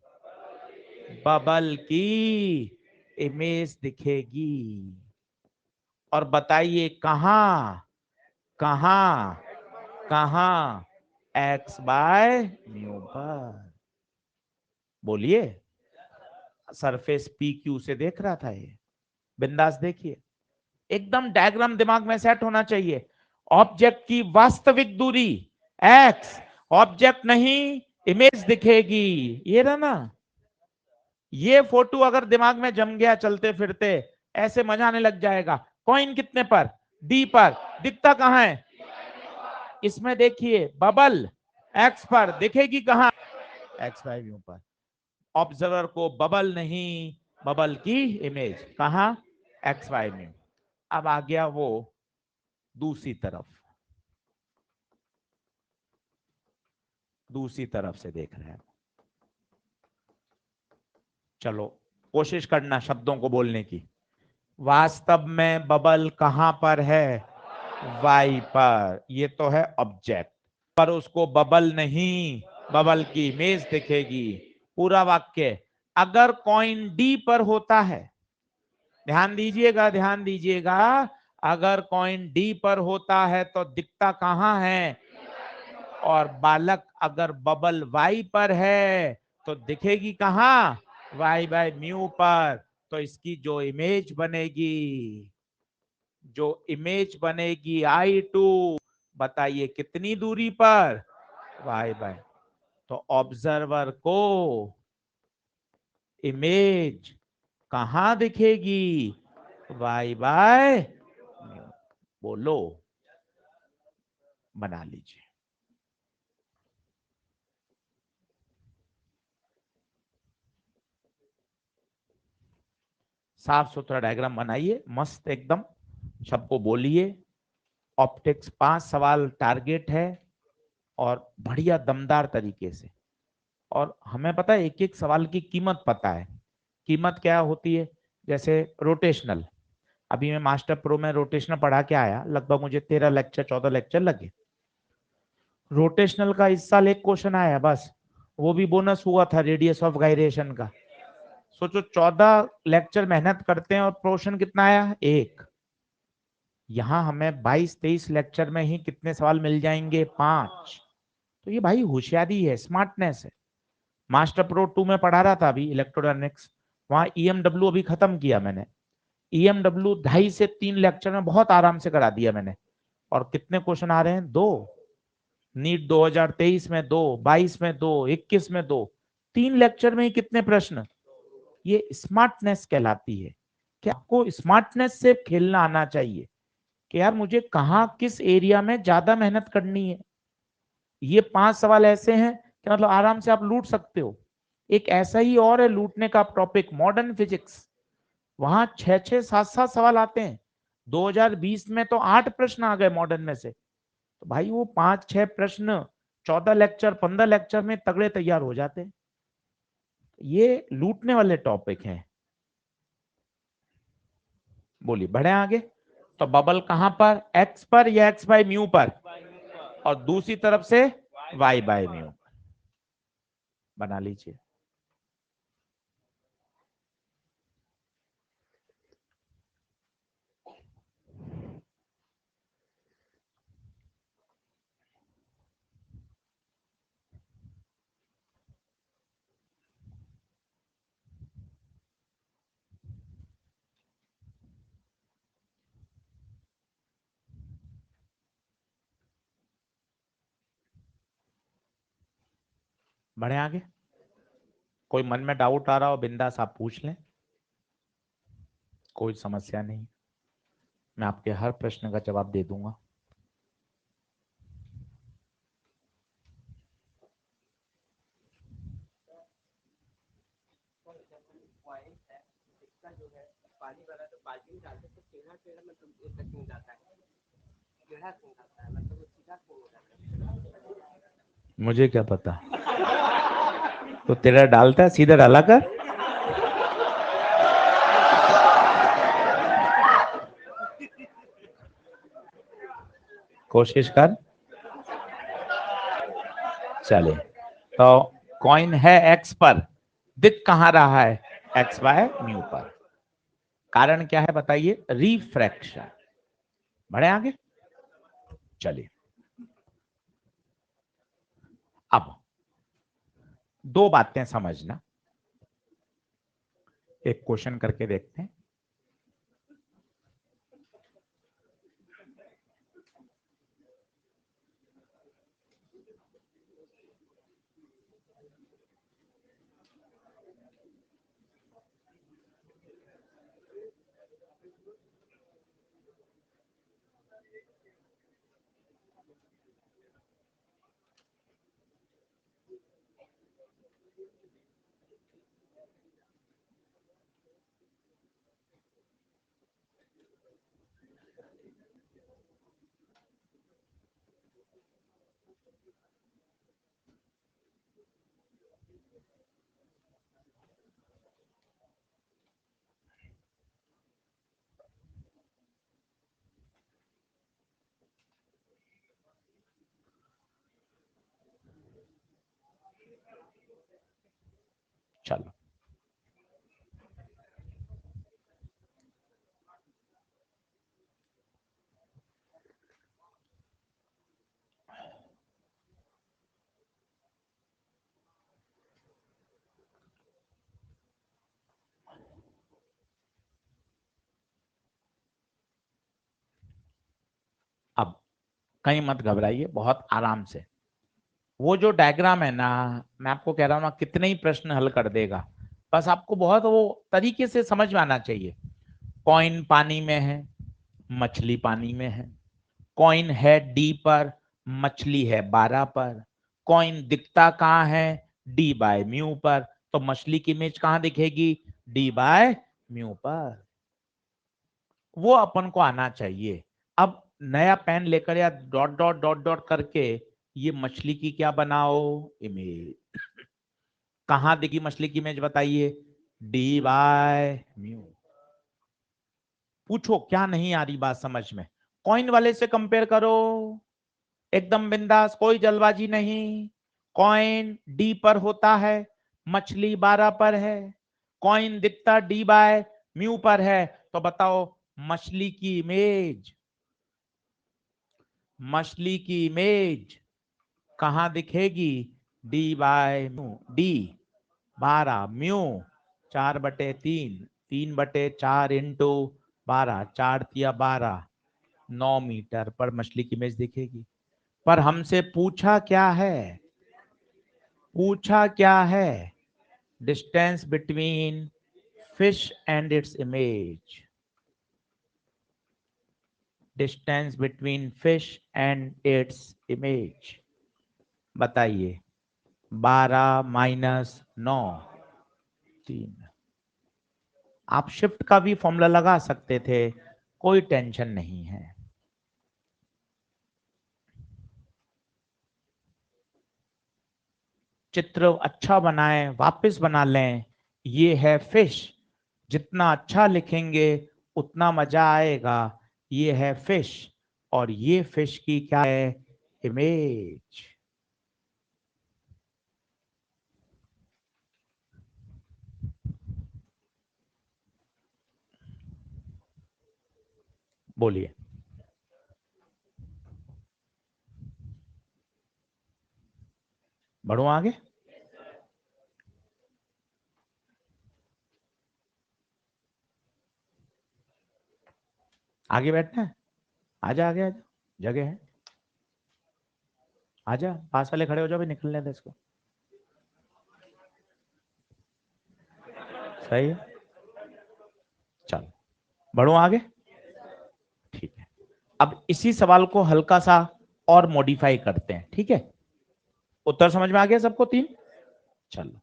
बबल की इमेज दिखेगी। और बताइए कहां, कहां, कहां? एक्स बाय म्यू पर। बोलिए। सरफेस पी क्यू से देख रहा था ये, बिंदास देखिए, एकदम डायग्राम दिमाग में सेट होना चाहिए। ऑब्जेक्ट की वास्तविक दूरी एक्स, ऑब्जेक्ट नहीं इमेज दिखेगी। ये रहा ना, ये फोटो अगर दिमाग में जम गया चलते फिरते, ऐसे मजा आने लग जाएगा। कॉइन कितने पर? डी पर। दिखता कहां है? इसमें देखिए बबल एक्स पर, दिखेगी कहां? एक्स बाय व्यू पर। ऑब्जर्वर को बबल नहीं, बबल की इमेज कहां? एक्स वाई में। अब आ गया वो दूसरी तरफ, दूसरी तरफ से देख रहे हैं। चलो कोशिश करना शब्दों को बोलने की। वास्तव में बबल कहां पर है? वाई पर। ये तो है ऑब्जेक्ट। पर उसको बबल नहीं, बबल की इमेज दिखेगी। पूरा वाक्य, अगर कॉइन डी पर होता है, ध्यान दीजिएगा ध्यान दीजिएगा, अगर कॉइन डी पर होता है तो दिखता कहां है, और बालक अगर बबल वाई पर है तो दिखेगी कहां, वाई बाय म्यू पर। तो इसकी जो इमेज बनेगी, जो इमेज बनेगी I2, बताइए कितनी दूरी पर, वाई बाय। तो ऑब्जर्वर को इमेज कहां दिखेगी, वाई बाय म्यू। बोलो, बना लीजिए। साफ सुथरा डायग्राम बनाइए, मस्त एकदम, सबको बोलिए। ऑप्टिक्स 5 सवाल टारगेट है, और बढ़िया दमदार तरीके से। और हमें पता है एक एक सवाल की कीमत पता है। कीमत क्या होती है, जैसे रोटेशनल, अभी मैं मास्टर प्रो में रोटेशनल पढ़ा के आया, लगभग मुझे 13 लेक्चर 14 लेक्चर लगे। रोटेशनल का इस साल एक क्वेश्चन आया बस, वो भी बोनस हुआ था रेडियस ऑफ गायरेशन का। सोचो 14 लेक्चर मेहनत करते हैं और क्वेश्चन कितना आया, एक। यहां हमें 22-23 लेक्चर में ही कितने सवाल मिल जाएंगे, 5। तो ये भाई होशियारी है, स्मार्टनेस है। मास्टर प्रो 2 में पढ़ा रहा था अभी इलेक्ट्रोडायनेमिक्स, वहां ईएमडब्ल्यू अभी खत्म किया मैंने। ईएमडब्ल्यू 2.5 से 3 लेक्चर में बहुत आराम से करा दिया मैंने। और कितने क्वेश्चन आ रहे हैं, 2। नीट 2023 में 2, 22 में 2, 21 में 2, 3 लेक्चर में ही कितने प्रश्न। ये स्मार्टनेस कहलाती है कि आपको स्मार्टनेस से खेलना आना चाहिए, कि यार मुझे कहाँ किस एरिया में ज्यादा मेहनत करनी है। ये 5 सवाल ऐसे हैं कि मतलब आराम से आप लूट सकते हो। एक ऐसा ही और है लूटने का टॉपिक, मॉडर्न फिजिक्स। वहां 6-6, 7-7 सवाल आते हैं। 2020 में तो 8 प्रश्न आ गए मॉडर्न में से। तो भाई वो 5-6 प्रश्न 14 लेक्चर 15 लेक्चर में तगड़े तैयार हो जाते हैं। ये लूटने वाले टॉपिक हैं। बोलिए, बढ़े आगे। तो बबल कहां पर, एक्स पर या एक्स बाय म्यू पर, और दूसरी तरफ से वाई बाय म्यू। बना लीजिए। बढ़े आगे। कोई मन में डाउट आ रहा हो बिंदास आप पूछ लें, कोई समस्या नहीं, मैं आपके हर प्रश्न का जवाब दे दूंगा। मुझे क्या पता, तो तेरा डालता है सीधा डाला कर। कोशिश कर। चले, तो कॉइन है एक्स पर, दिख कहां रहा है, एक्स बाय म्यू पर। कारण क्या है बताइए, रिफ्रैक्शन। बढ़े आगे। चलिए, अब दो बातें समझना, एक क्वेश्चन करके देखते हैं। चलो अब कहीं मत घबराइए, बहुत आराम से। वो जो डायग्राम है ना, मैं आपको कह रहा हूं ना, कितने ही प्रश्न हल कर देगा। बस आपको बहुत वो तरीके से समझ में आना चाहिए। कॉइन पानी में है, मछली पानी में है। कॉइन है डी पर, मछली है 12 पर। कॉइन दिखता कहाँ है? डी बाय म्यू पर। तो मछली की इमेज कहाँ दिखेगी? डी बाय म्यू पर। वो अपन को आना चाहिए। अब नया पेन लेकर या डॉट डॉट डॉट डॉट करके ये मछली की क्या बनाओ? इमेज। कहाँ दिखी मछली की इमेज बताइए? D by mu. पूछो क्या नहीं आ रही बात समझ में? कॉइन वाले से कंपेयर करो, एकदम बिंदास, कोई जल्दबाजी नहीं। कॉइन डी पर होता है, मछली 12 पर है। कॉइन दिखता डी बाय म्यू पर है। तो बताओ मछली की इमेज, मछली की इमेज कहां दिखेगी? D by mu. D 12 mu 4/3, 3/4 into 12, 4×3 = 12, 9 metre पर मछली की इमेज दिखेगी। पर हमसे पूछा क्या है? पूछा क्या है? Distance between fish and its image. Distance between fish and its image बताइए। 12 माइनस 9, 3। आप शिफ्ट का भी फॉर्मूला लगा सकते थे, कोई टेंशन नहीं है। चित्र अच्छा बनाएं, वापस बना लें। ये है फिश, जितना अच्छा लिखेंगे उतना मजा आएगा। ये है फिश, और ये फिश की क्या है? इमेज। बोलिए। बढ़ो आगे। आगे बैठना है? आजा आगे, आजा, जगह है। आजा, पास वाले खड़े हो जाओ, भी निकलने दे इसको। सही है, चलो बढ़ो आगे। ठीक है, अब इसी सवाल को हल्का सा और मॉडिफाई करते हैं, ठीक है? उत्तर समझ में आ गया सबको? 3। चलो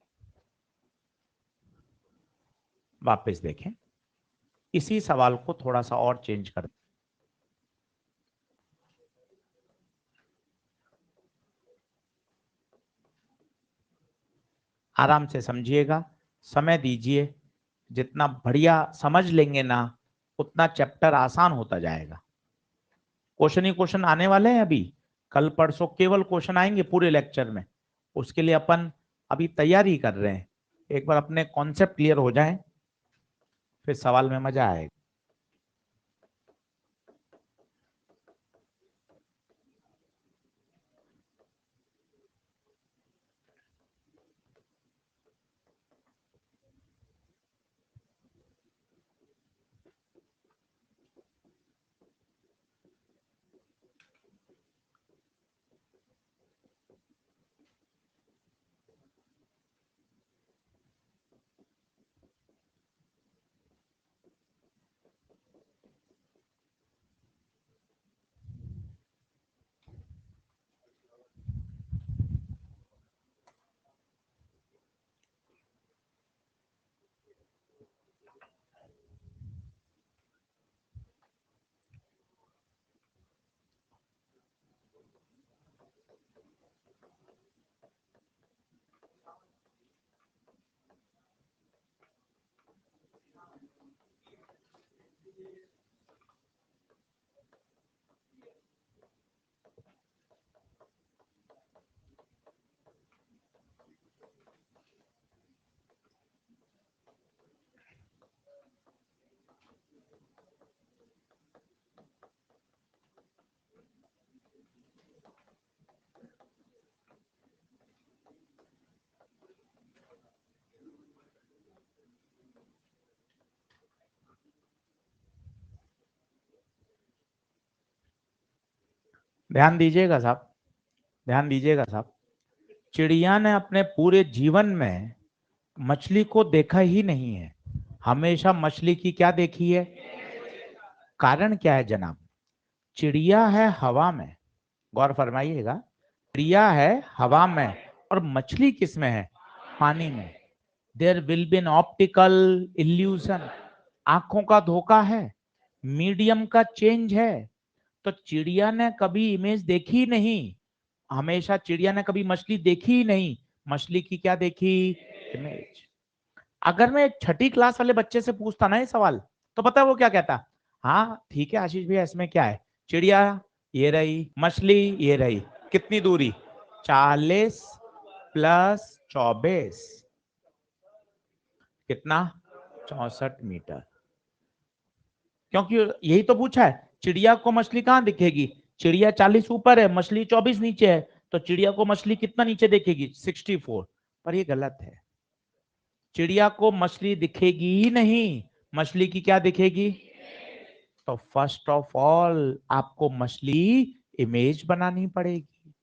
वापस देखें, इसी सवाल को थोड़ा सा और चेंज कर। आराम से समझिएगा, समय दीजिए। जितना बढ़िया समझ लेंगे ना, उतना चैप्टर आसान होता जाएगा। क्वेश्चन ही क्वेश्चन आने वाले हैं अभी। कल परसों केवल क्वेश्चन आएंगे पूरे लेक्चर में। उसके लिए अपन अभी तैयारी कर रहे हैं। एक बार अपने कॉन्सेप्ट क्लियर हो जाए, फिर सवाल में मजा आएगा। ध्यान दीजिएगा साहब, ध्यान दीजिएगा साहब। चिड़िया ने अपने पूरे जीवन में मछली को देखा ही नहीं है, हमेशा मछली की क्या देखी है? कारण क्या है जनाब? चिड़िया है हवा में, गौर फरमाइएगा, चिड़िया है हवा में और मछली किस में है? पानी में। There will be an optical illusion, आंखों का धोखा है, मीडियम का चेंज है। तो चिड़िया ने कभी इमेज देखी नहीं, हमेशा चिड़िया ने कभी मछली देखी ही नहीं, मछली की क्या देखी? इमेज। अगर मैं एक छठी क्लास वाले बच्चे से पूछता ना ये सवाल, तो पता है वो क्या कहता? हाँ ठीक है आशीष भैया, इसमें क्या है? चिड़िया ये रही, मछली ये रही, कितनी दूरी? 40 प्लस 24, कितना? 64 मीटर। क्योंकि यही तो पूछा है, चिड़िया को मछली कहां दिखेगी? चिड़िया 40 ऊपर है, मछली 24 नीचे है, तो चिड़िया को मछली कितना नीचे देखेगी? 64। पर ये गलत है, चिड़िया को मछली दिखेगी ही नहीं, मछली की क्या दिखेगी? तो फर्स्ट ऑफ ऑल आपको मछली इमेज बनानी पड़ेगी।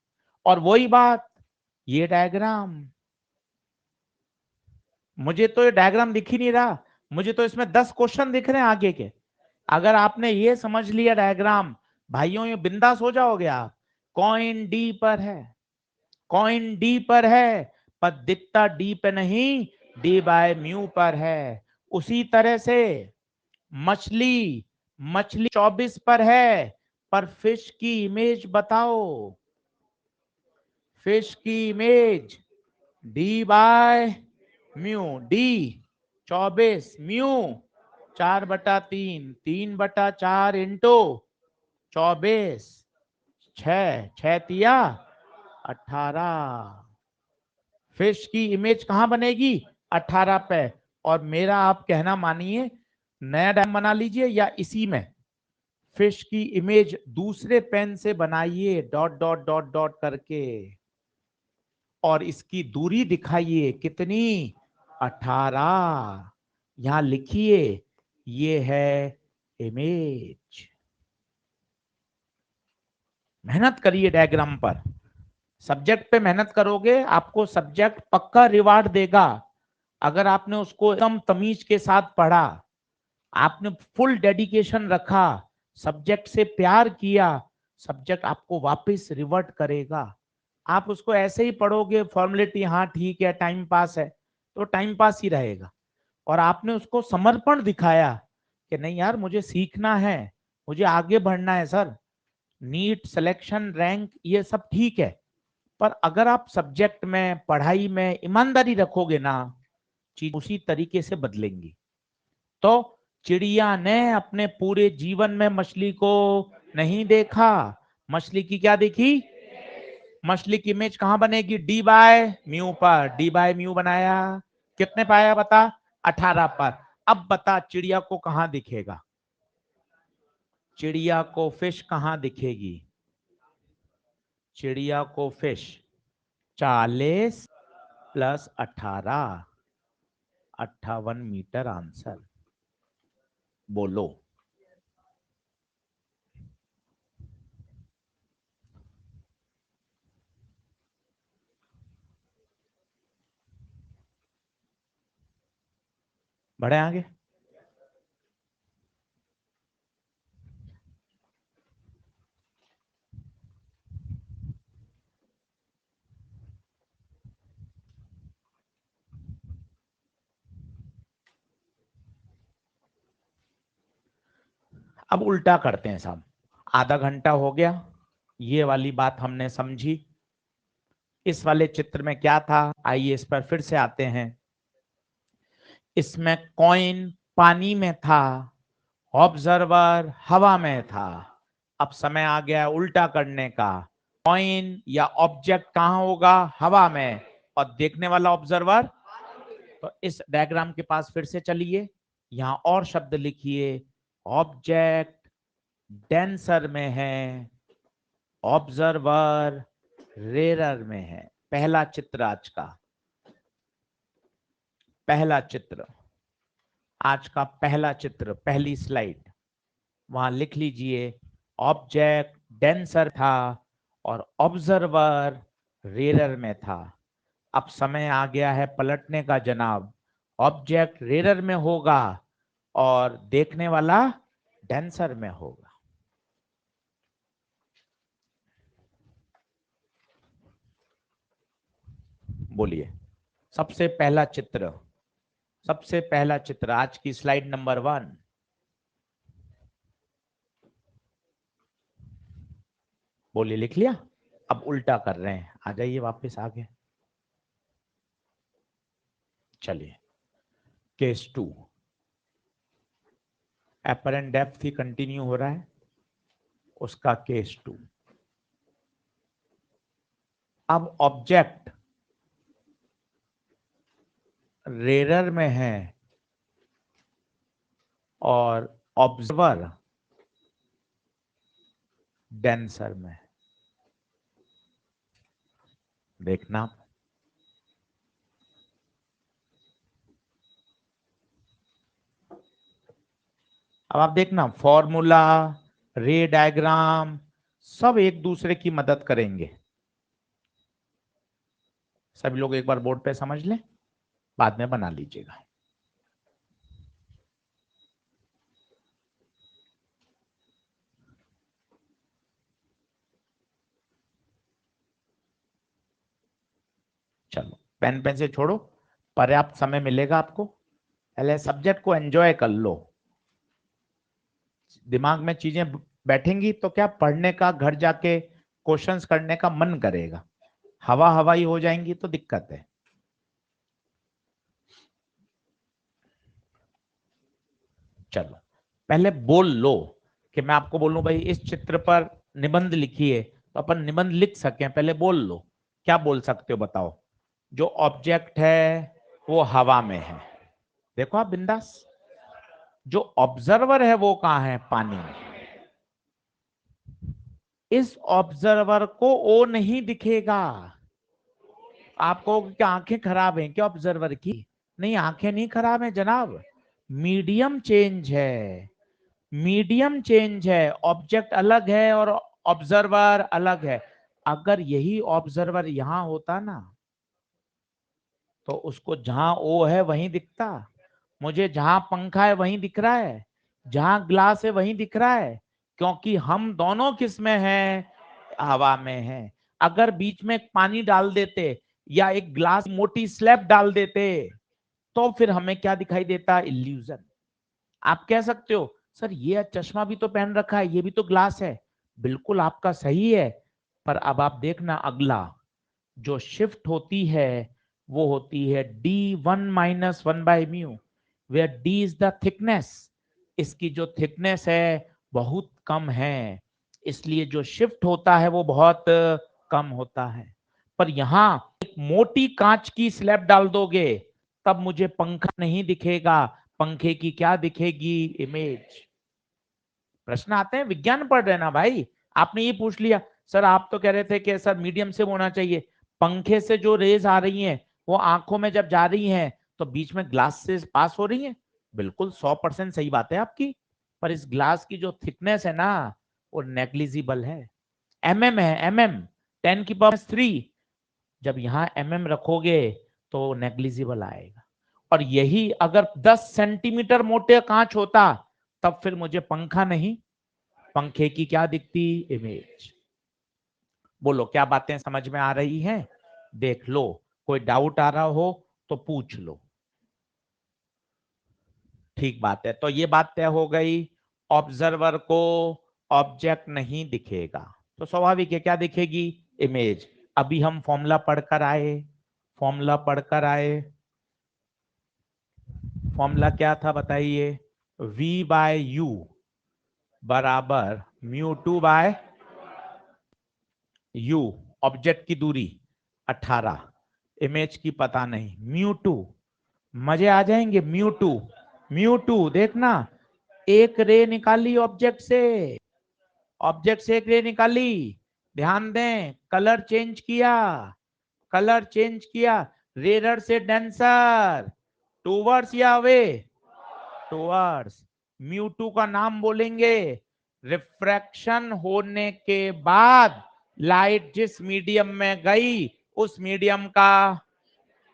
और वही बात, ये डायग्राम, मुझे तो ये डायग्राम दिख ही नहीं रहा, मुझे तो इसमें 10 क्वेश्चन दिख रहे हैं आगे के। अगर आपने ये समझ लिया डायग्राम, भाइयों ये बिंदास हो जाओगे आप। कॉइन डी पर है, कॉइन डी पर है, पर दिखता डी पे नहीं, डी बाय म्यू पर है। उसी तरह से मछली, मछली 24 पर है, पर फिश की इमेज बताओ, फिश की image D by mu, D 24, mu 4/3, 3/4 into 24, 6 तिया 18। फिश की इमेज कहां बनेगी? 18 पे। और मेरा आप कहना मानिए, नया डायग्राम बना लीजिए या इसी में फिश की इमेज दूसरे पेन से बनाइए, डॉट डॉट डॉट डॉट करके, और इसकी दूरी दिखाइए कितनी? 18। यहां लिखिए ये है इमेज। मेहनत करिए डायग्राम पर, सब्जेक्ट पे मेहनत करोगे, आपको सब्जेक्ट पक्का रिवार्ड देगा। अगर आपने उसको एकदम तमीज के साथ पढ़ा, आपने फुल डेडिकेशन रखा, सब्जेक्ट से प्यार किया, सब्जेक्ट आपको वापस रिवर्ट करेगा। आप उसको ऐसे ही पढ़ोगे फॉर्मेलिटी, हाँ ठीक है टाइम पास है, तो टाइम पास ही रहेगा। और आपने उसको समर्पण दिखाया कि नहीं यार मुझे सीखना है, मुझे आगे बढ़ना है सर, नीट सिलेक्शन रैंक ये सब ठीक है, पर अगर आप सब्जेक्ट में पढ़ाई में ईमानदारी रखोगे ना, चीज उसी तरीके से बदलेंगी। तो चिड़िया ने अपने पूरे जीवन में मछली को नहीं देखा, मछली की क्या देखी? मछली की इमेज कहां बनेगी? डी बाय म्यू पर, डी बाय म्यू बनाया, कितने पाया बता? 18 पर। अब बता चिड़िया को कहां दिखेगा? चिड़िया को फिश कहां दिखेगी? चिड़िया को फिश 40 प्लस 18, 58 मीटर आंसर। बोलो। बढ़े आगे। अब उल्टा करते हैं साहब, आधा घंटा हो गया, ये वाली बात हमने समझी। इस वाले चित्र में क्या था, आइए इस पर फिर से आते हैं। इसमें कॉइन पानी में था, ऑब्जर्वर हवा में था। अब समय आ गया उल्टा करने का, कॉइन या ऑब्जेक्ट कहां होगा? हवा में, और देखने वाला ऑब्जर्वर। तो इस डायग्राम के पास फिर से चलिए, यहां और शब्द लिखिए, ऑब्जेक्ट डेंसर में है, ऑब्जर्वर रेरर में है। पहला चित्र आज का, पहला चित्र, आज का पहला चित्र, पहली स्लाइड, वहां लिख लीजिए ऑब्जेक्ट डेंसर था, और ऑब्जर्वर रेरर में था। अब समय आ गया है पलटने का जनाब। ऑब्जेक्ट रेरर में होगा और देखने वाला डेंसर में होगा। बोलिए, सबसे पहला चित्र, सबसे पहला चित्र आज की स्लाइड नंबर 1। बोलिए, लिख लिया? अब उल्टा कर रहे हैं, आ जाइए वापस आगे। चलिए, केस 2, एपरेंट डेप्थ ही कंटिन्यू हो रहा है, उसका केस 2। अब ऑब्जेक्ट रेरर में है और ऑब्जर्वर डेंसर में। देखना, अब आप देखना, फॉर्मूला, रे डायग्राम सब एक दूसरे की मदद करेंगे। सभी लोग एक बार बोर्ड पे समझ लें, बाद में बना लीजिएगा। चलो, पेन पेन से छोड़ो, पर्याप्त समय मिलेगा आपको। पहले सब्जेक्ट को एंजॉय कर लो। दिमाग में चीजें बैठेंगी तो क्या पढ़ने का, घर जाके क्वेश्चंस करने का मन करेगा। हवा हवाई हो जाएंगी तो दिक्कत है। चलो, पहले बोल लो कि मैं आपको बोलूं भाई इस चित्र पर निबंध लिखिए, तो अपन निबंध लिख सकें। पहले बोल लो, क्या बोल सकते हो बताओ। जो ऑब्जेक्ट है वो हवा में है, देखो आप बिंदास। जो ऑब्जर्वर है वो कहाँ है? पानी में। इस ऑब्जर्वर को ओ नहीं दिखेगा। आपको क्या आंखें खराब हैं क्या ऑब्जर्वर की? नहीं, आंखें नहीं खराब हैं जनाब, मीडियम चेंज है। मीडियम चेंज है, ऑब्जेक्ट अलग है और ऑब्जर्वर अलग है। अगर यही ऑब्जर्वर यहां होता ना, तो उसको जहां ओ है वहीं दिखता। मुझे जहां पंखा है वहीं दिख रहा है, जहां ग्लास है वहीं दिख रहा है, क्योंकि हम दोनों किस में हैं? हवा में हैं। अगर बीच में पानी डाल देते या एक ग्लास मोटी स्लैब डाल देते, तो फिर हमें क्या दिखाई देता? इल्यूजन। आप कह सकते हो सर ये चश्मा भी तो पहन रखा है, ये भी तो ग्लास है। बिल्कुल आपका सही है, पर अब आप देखना अगला जो शिफ्ट होती है वो होती है d1 - 1/μ, where d is the thickness. इसकी जो थिकनेस है बहुत कम है, इसलिए जो शिफ्ट होता है वो बहुत कम होता है। पर यहां एक मोटी कांच की स्लैब डाल दोगे तब मुझे पंखा नहीं दिखेगा, पंखे की क्या दिखेगी? इमेज। प्रश्न आते हैं, विज्ञान पढ़ रहे ना भाई। आपने ये पूछ लिया सर, आप तो कह रहे थे कि सर मीडियम से होना चाहिए। पंखे से जो रेज आ रही हैं वो आंखों में जब जा रही हैं तो बीच में ग्लास से पास हो रही हैं। बिल्कुल 100% सही बात है आपकी, पर इस ग्लास की जो थिकनेस है ना वो नेग्लिजिबल है। एमएम है, एमएम 10⁻³ जब यहाँ एमएम रखोगे तो नेग्लिजिबल आएगा। और यही अगर 10 सेंटीमीटर मोटे कांच होता तब फिर मुझे पंखा नहीं, पंखे की क्या दिखती? इमेज। बोलो, क्या बातें समझ में आ रही हैं? देख लो, कोई डाउट आ रहा हो तो पूछ लो। ठीक बात है, तो ये बात तय हो गई, ऑब्जर्वर को ऑब्जेक्ट नहीं दिखेगा, तो स्वाभाविक है क्या दिखेगी? इमेज। अभी हम फॉर्मूला पढ़कर आए, फॉर्मूला पढ़कर आए। फॉर्मूला क्या था बताइए? v/u बराबर μ2/u। ऑब्जेक्ट की दूरी 18, इमेज की पता नहीं, μ2। मजे आ जाएंगे। μ2, μ2 देखना, एक रे निकाली ऑब्जेक्ट से, ऑब्जेक्ट से एक रे निकाली। ध्यान दें, कलर चेंज किया, कलर चेंज किया, रेरर से डेंसर, टूवर्ड्स या अवे? टूवर्ड्स। μ2 का नाम बोलेंगे, रिफ्रैक्शन होने के बाद लाइट जिस मीडियम में गई उस मीडियम का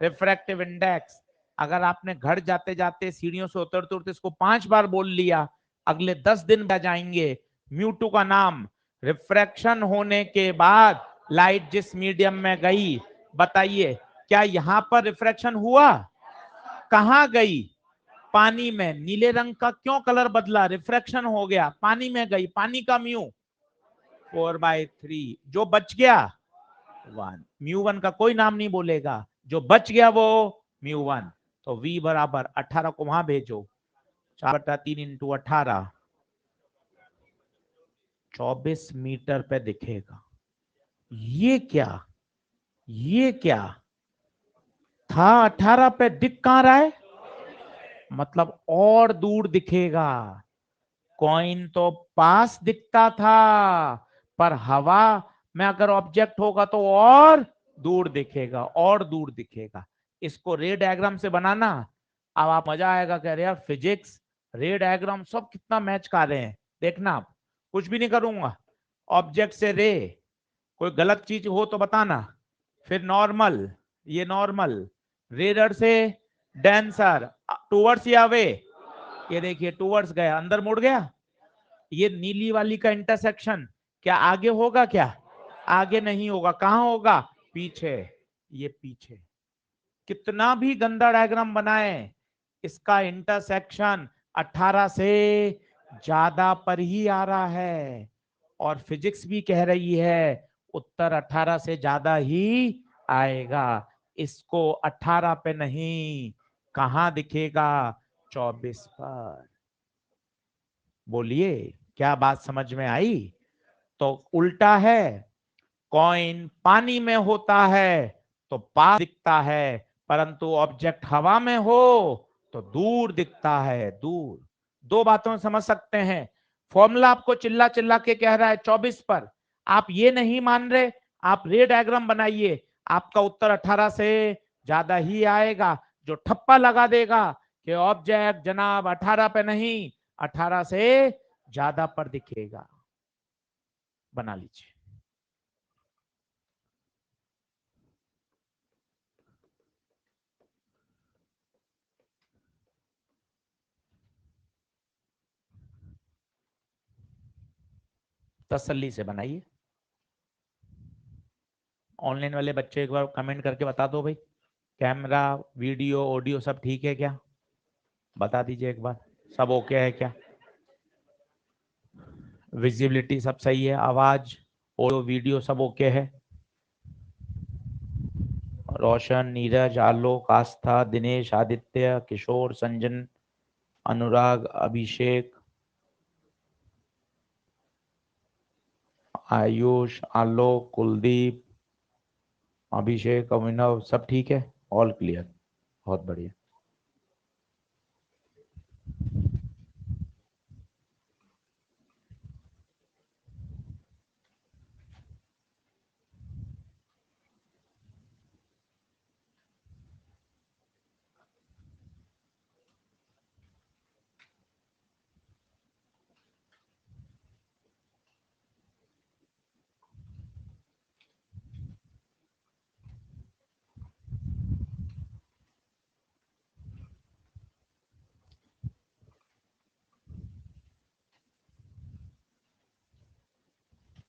रिफ्रैक्टिव इंडेक्स। अगर आपने घर जाते जाते सीढ़ियों से उतरते उतरते इसको 5 बार बोल लिया, अगले 10 दिन बच जाएंगे। म्यू2 का नाम रिफ्रैक्शन होने के बाद लाइट जिस मीडियम में गई, बताइए क्या यहां पर रिफ्रैक्शन हुआ? कहां गई? पानी में। नीले रंग का क्यों कलर बदला? रिफ्रैक्शन हो गया, पानी में गई। पानी का म्यू 4/3, जो बच गया 1। म्यू1 का कोई नाम नहीं बोलेगा, जो बच गया वो म्यू1। तो v बराबर 18 को वहां भेजो, 4/3 इंटू 18, 24 मीटर पे दिखेगा। ये क्या, ये क्या था? 18 पे दिख कहां रहा है? मतलब और दूर दिखेगा। कॉइन तो पास दिखता था, पर हवा में अगर ऑब्जेक्ट होगा तो और दूर दिखेगा, और दूर दिखेगा। इसको रे डायग्राम से बनाना, अब आप मजा आएगा। कह रहे यार फिजिक्स, रे डायग्राम सब कितना मैच कर रहे हैं। देखना, आप कुछ भी नहीं करूंगा। ऑब्जेक्ट से रे, कोई गलत चीज हो तो बताना। फिर नॉर्मल, ये नॉर्मल। रेडर से डेंसर, टूवर्ड्स या वे, ये देखिए टूवर्ड्स गया, अंदर मुड़ गया। ये नीली वाली का इंटरसेक्शन क्या आगे होगा? क्या आगे नहीं होगा, कहां होगा? पीछे। ये पीछे। कितना भी गंदा डायग्राम बनाए, इसका इंटरसेक्शन 18 से ज्यादा पर ही आ रहा है। और फिजिक्स भी कह रही है उत्तर 18 से ज्यादा ही आएगा। इसको 18 पे नहीं, कहां दिखेगा? 24 पर। बोलिए, क्या बात समझ में आई? तो उल्टा है, कॉइन पानी में होता है तो पास दिखता है, परंतु ऑब्जेक्ट हवा में हो तो दूर दिखता है, दूर। दो बातों में समझ सकते हैं। फॉर्मूला आपको चिल्ला चिल्ला के कह रहा है 24 पर, आप ये नहीं मान रहे, आप रे डायग्राम बनाइए, आपका उत्तर 18 से ज्यादा ही आएगा। जो ठप्पा लगा देगा कि ऑब्जेक्ट जनाब 18 पे नहीं, 18 से ज्यादा पर दिखेगा, बना लीजिए। तसल्ली से बनाइए। ऑनलाइन वाले बच्चे एक बार कमेंट करके बता दो भाई, कैमरा वीडियो ऑडियो सब ठीक है क्या? बता दीजिए एक बार, सब ओके है क्या? विजिबिलिटी सब सही है, आवाज ऑडियो वीडियो सब ओके है? रोशन, नीरज, आलोक, आस्था, दिनेश, आदित्य, किशोर, संजन, अनुराग, अभिषेक, आयुष, आलोक, कुलदीप, अभिषेक, अभिनव, सब ठीक है? ऑल क्लियर, बहुत बढ़िया।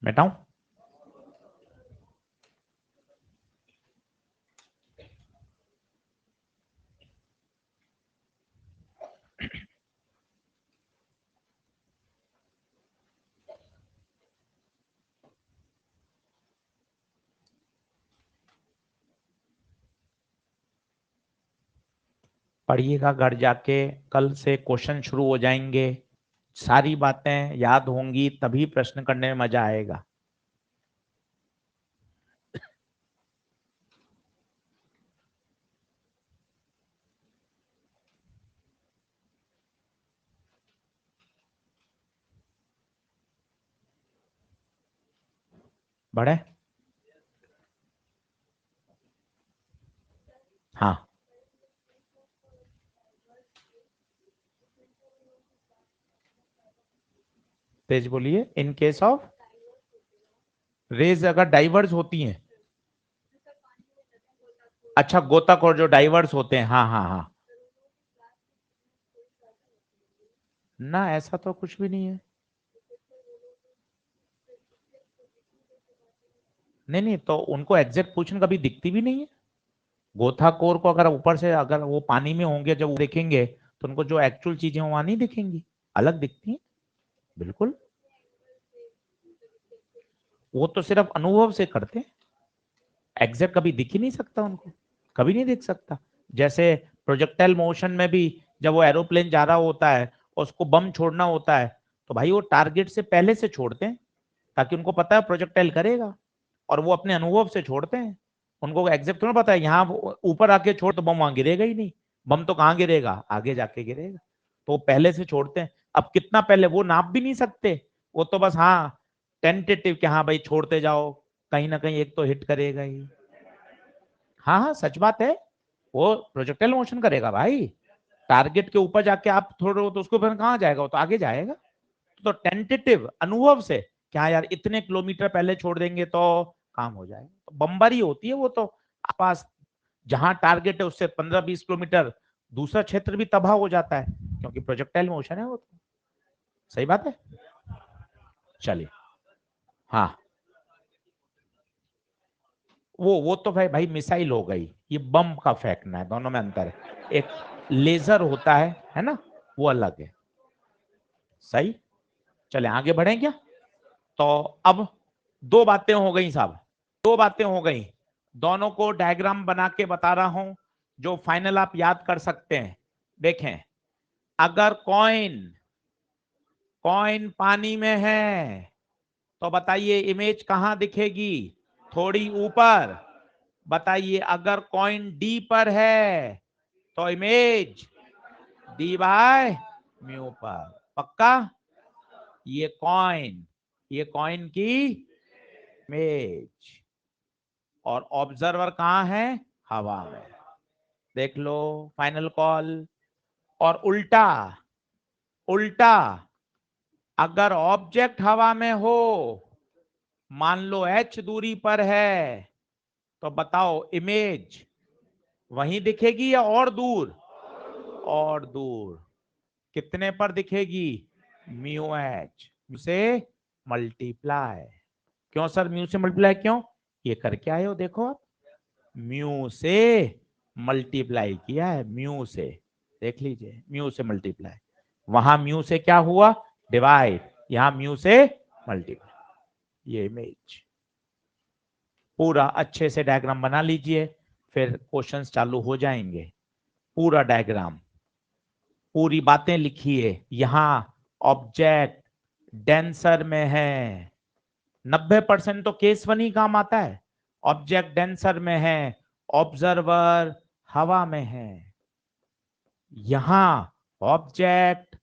मिटाऊं? पढ़िएगा घर जाके, कल से क्वेश्चन शुरू हो जाएंगे, सारी बातें याद होंगी, तभी प्रश्न करने में मजा आएगा। बढ़े? हाँ, तेज बोलिए। इन केस ऑफ रेज अगर डाइवर्स होती हैं, अच्छा गोताखोर जो डाइवर्स होते हैं, हाँ हाँ हाँ, ना ऐसा तो कुछ भी नहीं है। नहीं नहीं, तो उनको एग्जैक्ट पोजीशन कभी दिखती भी नहीं है। गोताखोर को अगर ऊपर से अगर वो पानी में होंगे, जब वो देखेंगे तो उनको जो एक्चुअल चीजें वहां नहीं दिखेंगी, अलग दिखती हैं। बिल्कुल, वो तो सिर्फ अनुभव से करते हैं, एग्जैक्ट कभी दिख ही नहीं सकता उनको, कभी नहीं दिख सकता। जैसे प्रोजेक्टाइल मोशन में भी जब वो एरोप्लेन जा रहा होता है और उसको बम छोड़ना होता है, तो भाई वो टारगेट से पहले से छोड़ते हैं, ताकि उनको पता है प्रोजेक्टाइल करेगा, और वो अपने अनुभव से छोड़ते हैं। उनको एग्जैक्ट थोड़ा पता है यहाँ ऊपर आके छोड़ तो बम वहां गिरेगा ही नहीं, बम तो कहाँ गिरेगा, आगे जाके गिरेगा। तो वो पहले से छोड़ते हैं। अब कितना पहले वो नाप भी नहीं सकते, वो तो बस हाँ टेंटेटिव कि हाँ भाई छोड़ते जाओ, कहीं ना कहीं एक तो हिट करेगा ही। हाँ हाँ सच बात है, वो प्रोजेक्टाइल मोशन करेगा भाई, टारगेट के ऊपर जाके आप थोड़े हो तो उसको फिर कहाँ जाएगा, वो तो आगे जाएगा। तो टेंटेटिव अनुभव से क्या यार इतने किलोमीटर पहले छोड़ देंगे तो काम हो जाएगा, तो बमबारी होती है वो तो। पास जहां टारगेट है उससे 15-20 किलोमीटर दूसरा क्षेत्र भी तबाह हो जाता है, क्योंकि प्रोजेक्टाइल मोशन है वो तो। सही बात है। चलिए, हाँ वो तो भाई भाई मिसाइल हो गई, ये बम का फेंकना है, दोनों में अंतर है। एक लेजर होता है ना, वो अलग है। सही। चले आगे बढ़े क्या? तो अब दो बातें हो गई साहब, दो बातें हो गई। दोनों को डायग्राम बना के बता रहा हूं, जो फाइनल आप याद कर सकते हैं। देखें, अगर कॉइन कॉइन पानी में है तो बताइए इमेज कहां दिखेगी, थोड़ी ऊपर। बताइए अगर कॉइन डी पर है तो इमेज डी बाय म्यू पर। पक्का? ये कॉइन की इमेज, और ऑब्जर्वर कहां है, हवा में। देख लो, फाइनल कॉल। और उल्टा, उल्टा अगर ऑब्जेक्ट हवा में हो, मान लो h दूरी पर है, तो बताओ इमेज वहीं दिखेगी या और दूर, और दूर। कितने पर दिखेगी, म्यू एच से मल्टीप्लाई। क्यों सर म्यू से मल्टीप्लाई क्यों, ये करके आए हो देखो आप, म्यू से मल्टीप्लाई किया है, म्यू से। देख लीजिए, म्यू से मल्टीप्लाई, वहां म्यू से क्या हुआ, डिवाइड, यहां म्यू से मल्टीप्लाई। ये इमेज पूरा अच्छे से डायग्राम बना लीजिए, फिर क्वेश्चंस चालू हो जाएंगे। पूरा डायग्राम, पूरी बातें लिखिए। यहां ऑब्जेक्ट डेंसर में है, 90% तो केस वन ही काम आता है। ऑब्जेक्ट डेंसर में है, ऑब्जर्वर हवा में है। यहां ऑब्जेक्ट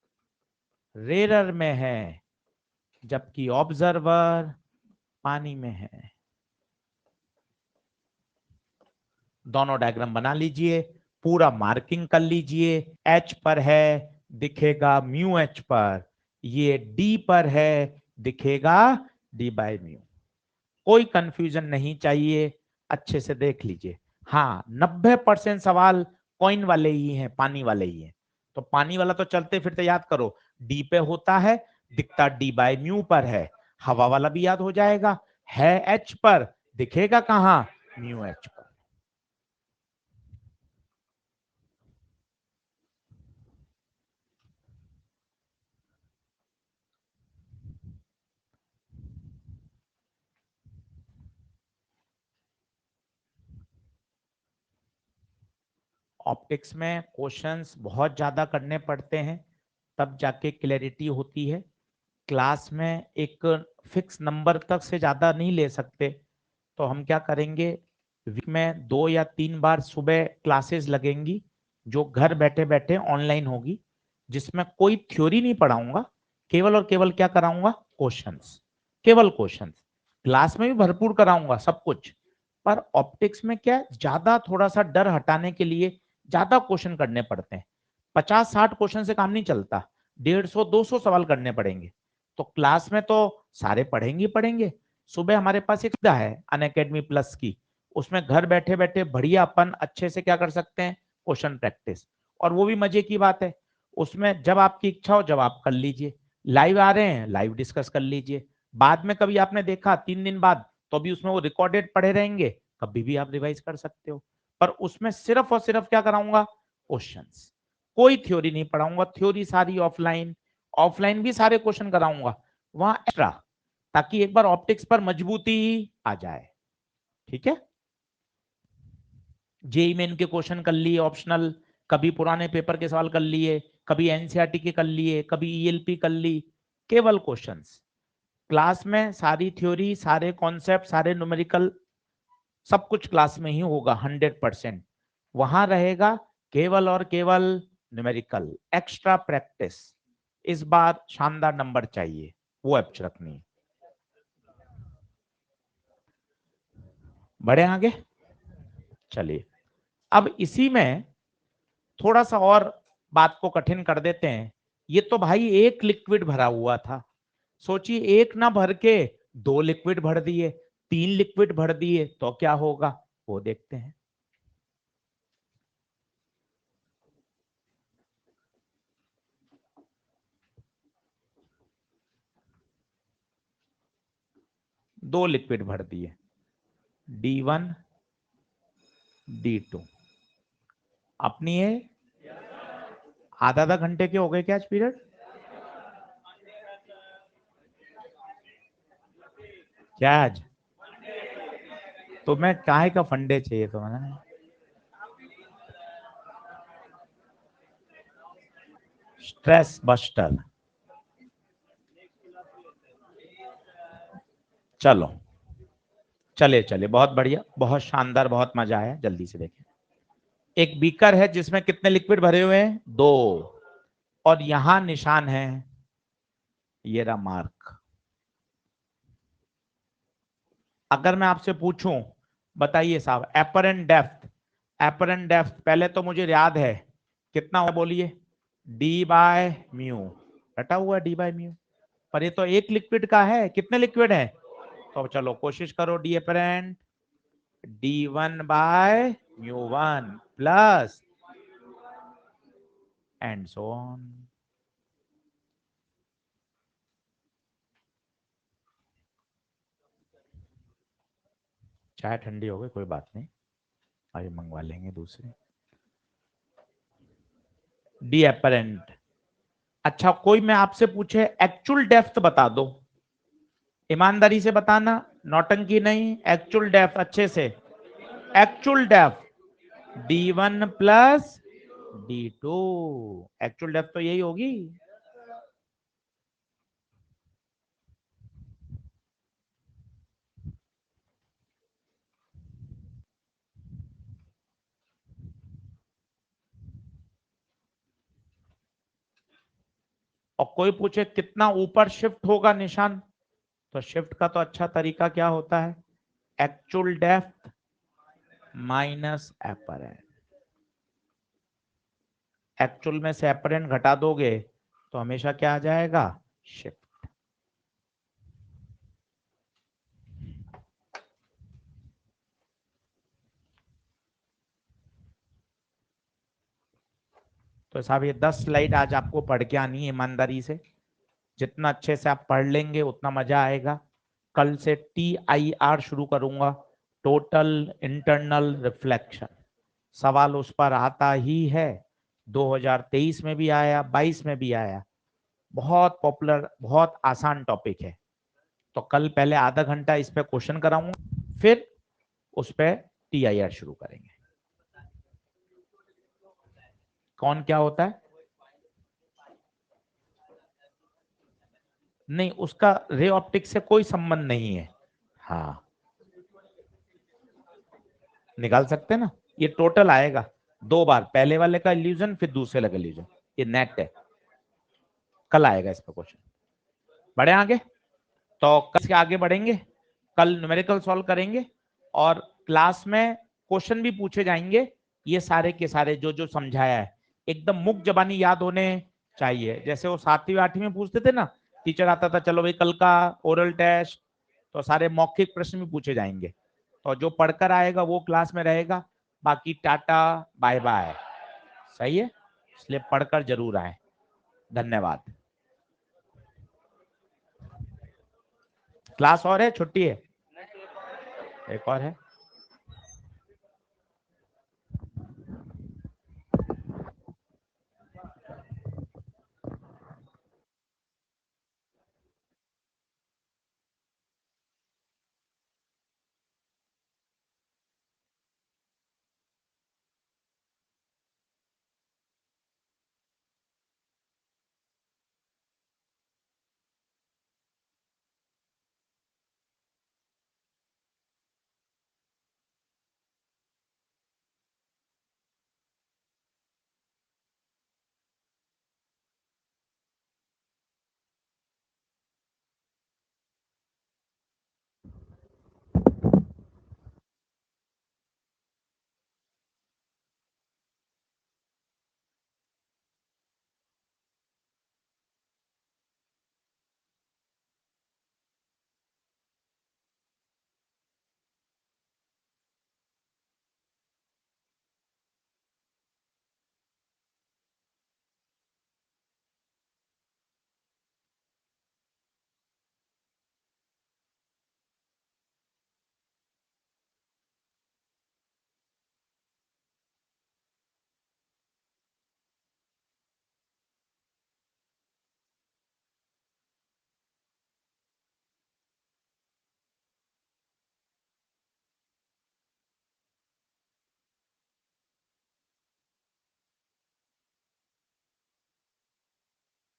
रेरर में है, जबकि ऑब्जर्वर पानी में है। दोनों डायग्राम बना लीजिए, पूरा मार्किंग कर लीजिए। एच पर है दिखेगा म्यू एच पर, ये डी पर है दिखेगा डी बाय म्यू। कोई कंफ्यूजन नहीं चाहिए, अच्छे से देख लीजिए। हाँ 90% सवाल कॉइन वाले ही हैं, पानी वाले ही हैं। तो पानी वाला तो चलते फिरते याद करो, डी पे होता है, दिखता डी बाय म्यू पर है। हवा वाला भी याद हो जाएगा, है एच पर, दिखेगा कहां, म्यू एच पर। ऑप्टिक्स में क्वेश्चंस बहुत ज्यादा करने पड़ते हैं, तब जाके क्लैरिटी होती है। क्लास में एक फिक्स नंबर तक से ज्यादा नहीं ले सकते, तो हम क्या करेंगे, वीक में 2 या 3 बार सुबह क्लासेस लगेंगी, जो घर बैठे बैठे ऑनलाइन होगी, जिसमें कोई थ्योरी नहीं पढ़ाऊंगा, केवल और केवल क्या कराऊंगा, क्वेश्चंस, केवल क्वेश्चंस। क्लास में भी भरपूर कराऊंगा सब कुछ, पर ऑप्टिक्स में क्या ज्यादा थोड़ा सा डर हटाने के लिए ज्यादा क्वेश्चन करने पड़ते हैं। 50-60 क्वेश्चन से काम नहीं चलता, 150-200 सवाल करने पड़ेंगे। तो क्लास में तो सारे पढ़ेंगे पढ़ेंगे, सुबह हमारे पास एक सुविधा है अनअकैडमी प्लस की, उसमें घर बैठे बैठे बढ़िया अपन अच्छे से क्या कर सकते हैं, क्वेश्चन प्रैक्टिस। और वो भी मजे की बात है, उसमें जब आपकी इच्छा हो जब आप कर लीजिए, लाइव आ रहे हैं लाइव डिस्कस कर लीजिए, बाद में कभी आपने देखा 3 दिन बाद तो भी उसमें वो रिकॉर्डेड पढ़े रहेंगे, कभी भी आप रिवाइज कर सकते हो। पर उसमें सिर्फ और सिर्फ क्या कराऊंगा, क्वेश्चंस, कोई थ्योरी नहीं पढ़ाऊंगा, थ्योरी सारी ऑफलाइन, ऑफलाइन भी सारे क्वेश्चन कराऊंगा वहां एक्स्ट्रा, ताकि एक बार ऑप्टिक्स पर मजबूती आ जाए। ठीक है, जेई मेन के क्वेश्चन कर लिए ऑप्शनल, कभी पुराने पेपर के सवाल कर लिए, कभी एनसीईआरटी के कर लिए, कभी ईएलपी कर ली, केवल क्वेश्चंस। क्लास में सारी थ्योरी, सारे कॉन्सेप्ट, सारे न्यूमेरिकल, सब कुछ क्लास में ही होगा 100%। वहां रहेगा केवल और केवल न्यूमेरिकल, एक्स्ट्रा प्रैक्टिस। इस बार शानदार नंबर चाहिए, वो एप्च रखनी है। बढ़े आगे, चलिए अब इसी में थोड़ा सा और बात को कठिन कर देते हैं। ये तो भाई एक लिक्विड भरा हुआ था, सोचिए एक ना भर के 2 लिक्विड भर दिए, 3 लिक्विड भर दिए तो क्या होगा, वो देखते हैं। दो लिक्विड भर दिए, D1 D2, अपनी है आधा आधा घंटे के हो गए क्या आज पीरियड, क्या आज तो मैं काहे का फंडे चाहिए तो मैंने, स्ट्रेस बस्टर। चलो चले चले, बहुत बढ़िया, बहुत शानदार, बहुत मजा आया। जल्दी से देखें, एक बीकर है जिसमें कितने लिक्विड भरे हुए हैं, 2, और यहां निशान है, ये रहा मार्क। अगर मैं आपसे पूछूं, बताइए साहब एपरेंट डेप्थ, एपरेंट डेप्थ पहले तो मुझे याद है कितना हुआ, बोलिए, डी बाय म्यू, रटा हुआ डी बाय म्यू, पर ये तो एक लिक्विड का है, कितने लिक्विड है, तो चलो कोशिश करो, D apparent D1/μ1 plus and so on. चाय ठंडी हो गई, कोई बात नहीं, अभी मंगवा लेंगे दूसरी। डी एपरेंट, अच्छा कोई मैं आपसे पूछे एक्चुअल डेप्थ बता दो, ईमानदारी से बताना, नौटंकी नहीं, एक्चुअल डेप्थ अच्छे से, actual depth D1 + D2, actual depth तो यही होगी। और कोई पूछे कितना ऊपर शिफ्ट होगा निशान, तो शिफ्ट का तो अच्छा तरीका क्या होता है, actual depth minus apparent, actual में से एपरेंट घटा दोगे तो हमेशा क्या आ जाएगा, शिफ्ट। तो साहब ये 10 स्लाइड आज आपको पढ़ के आनी है ईमानदारी से, जितना अच्छे से आप पढ़ लेंगे उतना मजा आएगा। कल से TIR शुरू करूंगा, टोटल इंटरनल रिफ्लेक्शन, सवाल उस पर आता ही है, 2023 में भी आया, 22 में भी आया, बहुत पॉपुलर, बहुत आसान टॉपिक है। तो कल पहले आधा घंटा इस पे क्वेश्चन कराऊंगा, फिर उस पे TIR शुरू करेंगे। कौन क्या होता है, नहीं उसका रे ऑप्टिक्स से कोई संबंध नहीं है, हाँ निकाल सकते हैं ना, ये टोटल आएगा 2 बार, पहले वाले का इल्यूजन फिर दूसरे वाले का इल्यूजन, ये नेट है, कल आएगा इस पर क्वेश्चन। बढ़े आगे, तो कल से आगे बढ़ेंगे, कल न्यूमेरिकल सॉल्व करेंगे, और क्लास में क्वेश्चन भी पूछे जाएंगे, ये सारे के सारे जो जो समझाया है एकदम मुक्त जबानी याद होने चाहिए, जैसे वो 7वीं 8वीं में पूछते थे ना, टीचर आता था चलो भाई कल का ओरल टेस्ट, तो सारे मौखिक प्रश्न भी पूछे जाएंगे। तो जो पढ़कर आएगा वो क्लास में रहेगा, बाकी टाटा बाय बाय। सही है, इसलिए पढ़कर जरूर आए। धन्यवाद। क्लास और है, छुट्टी है? एक और है।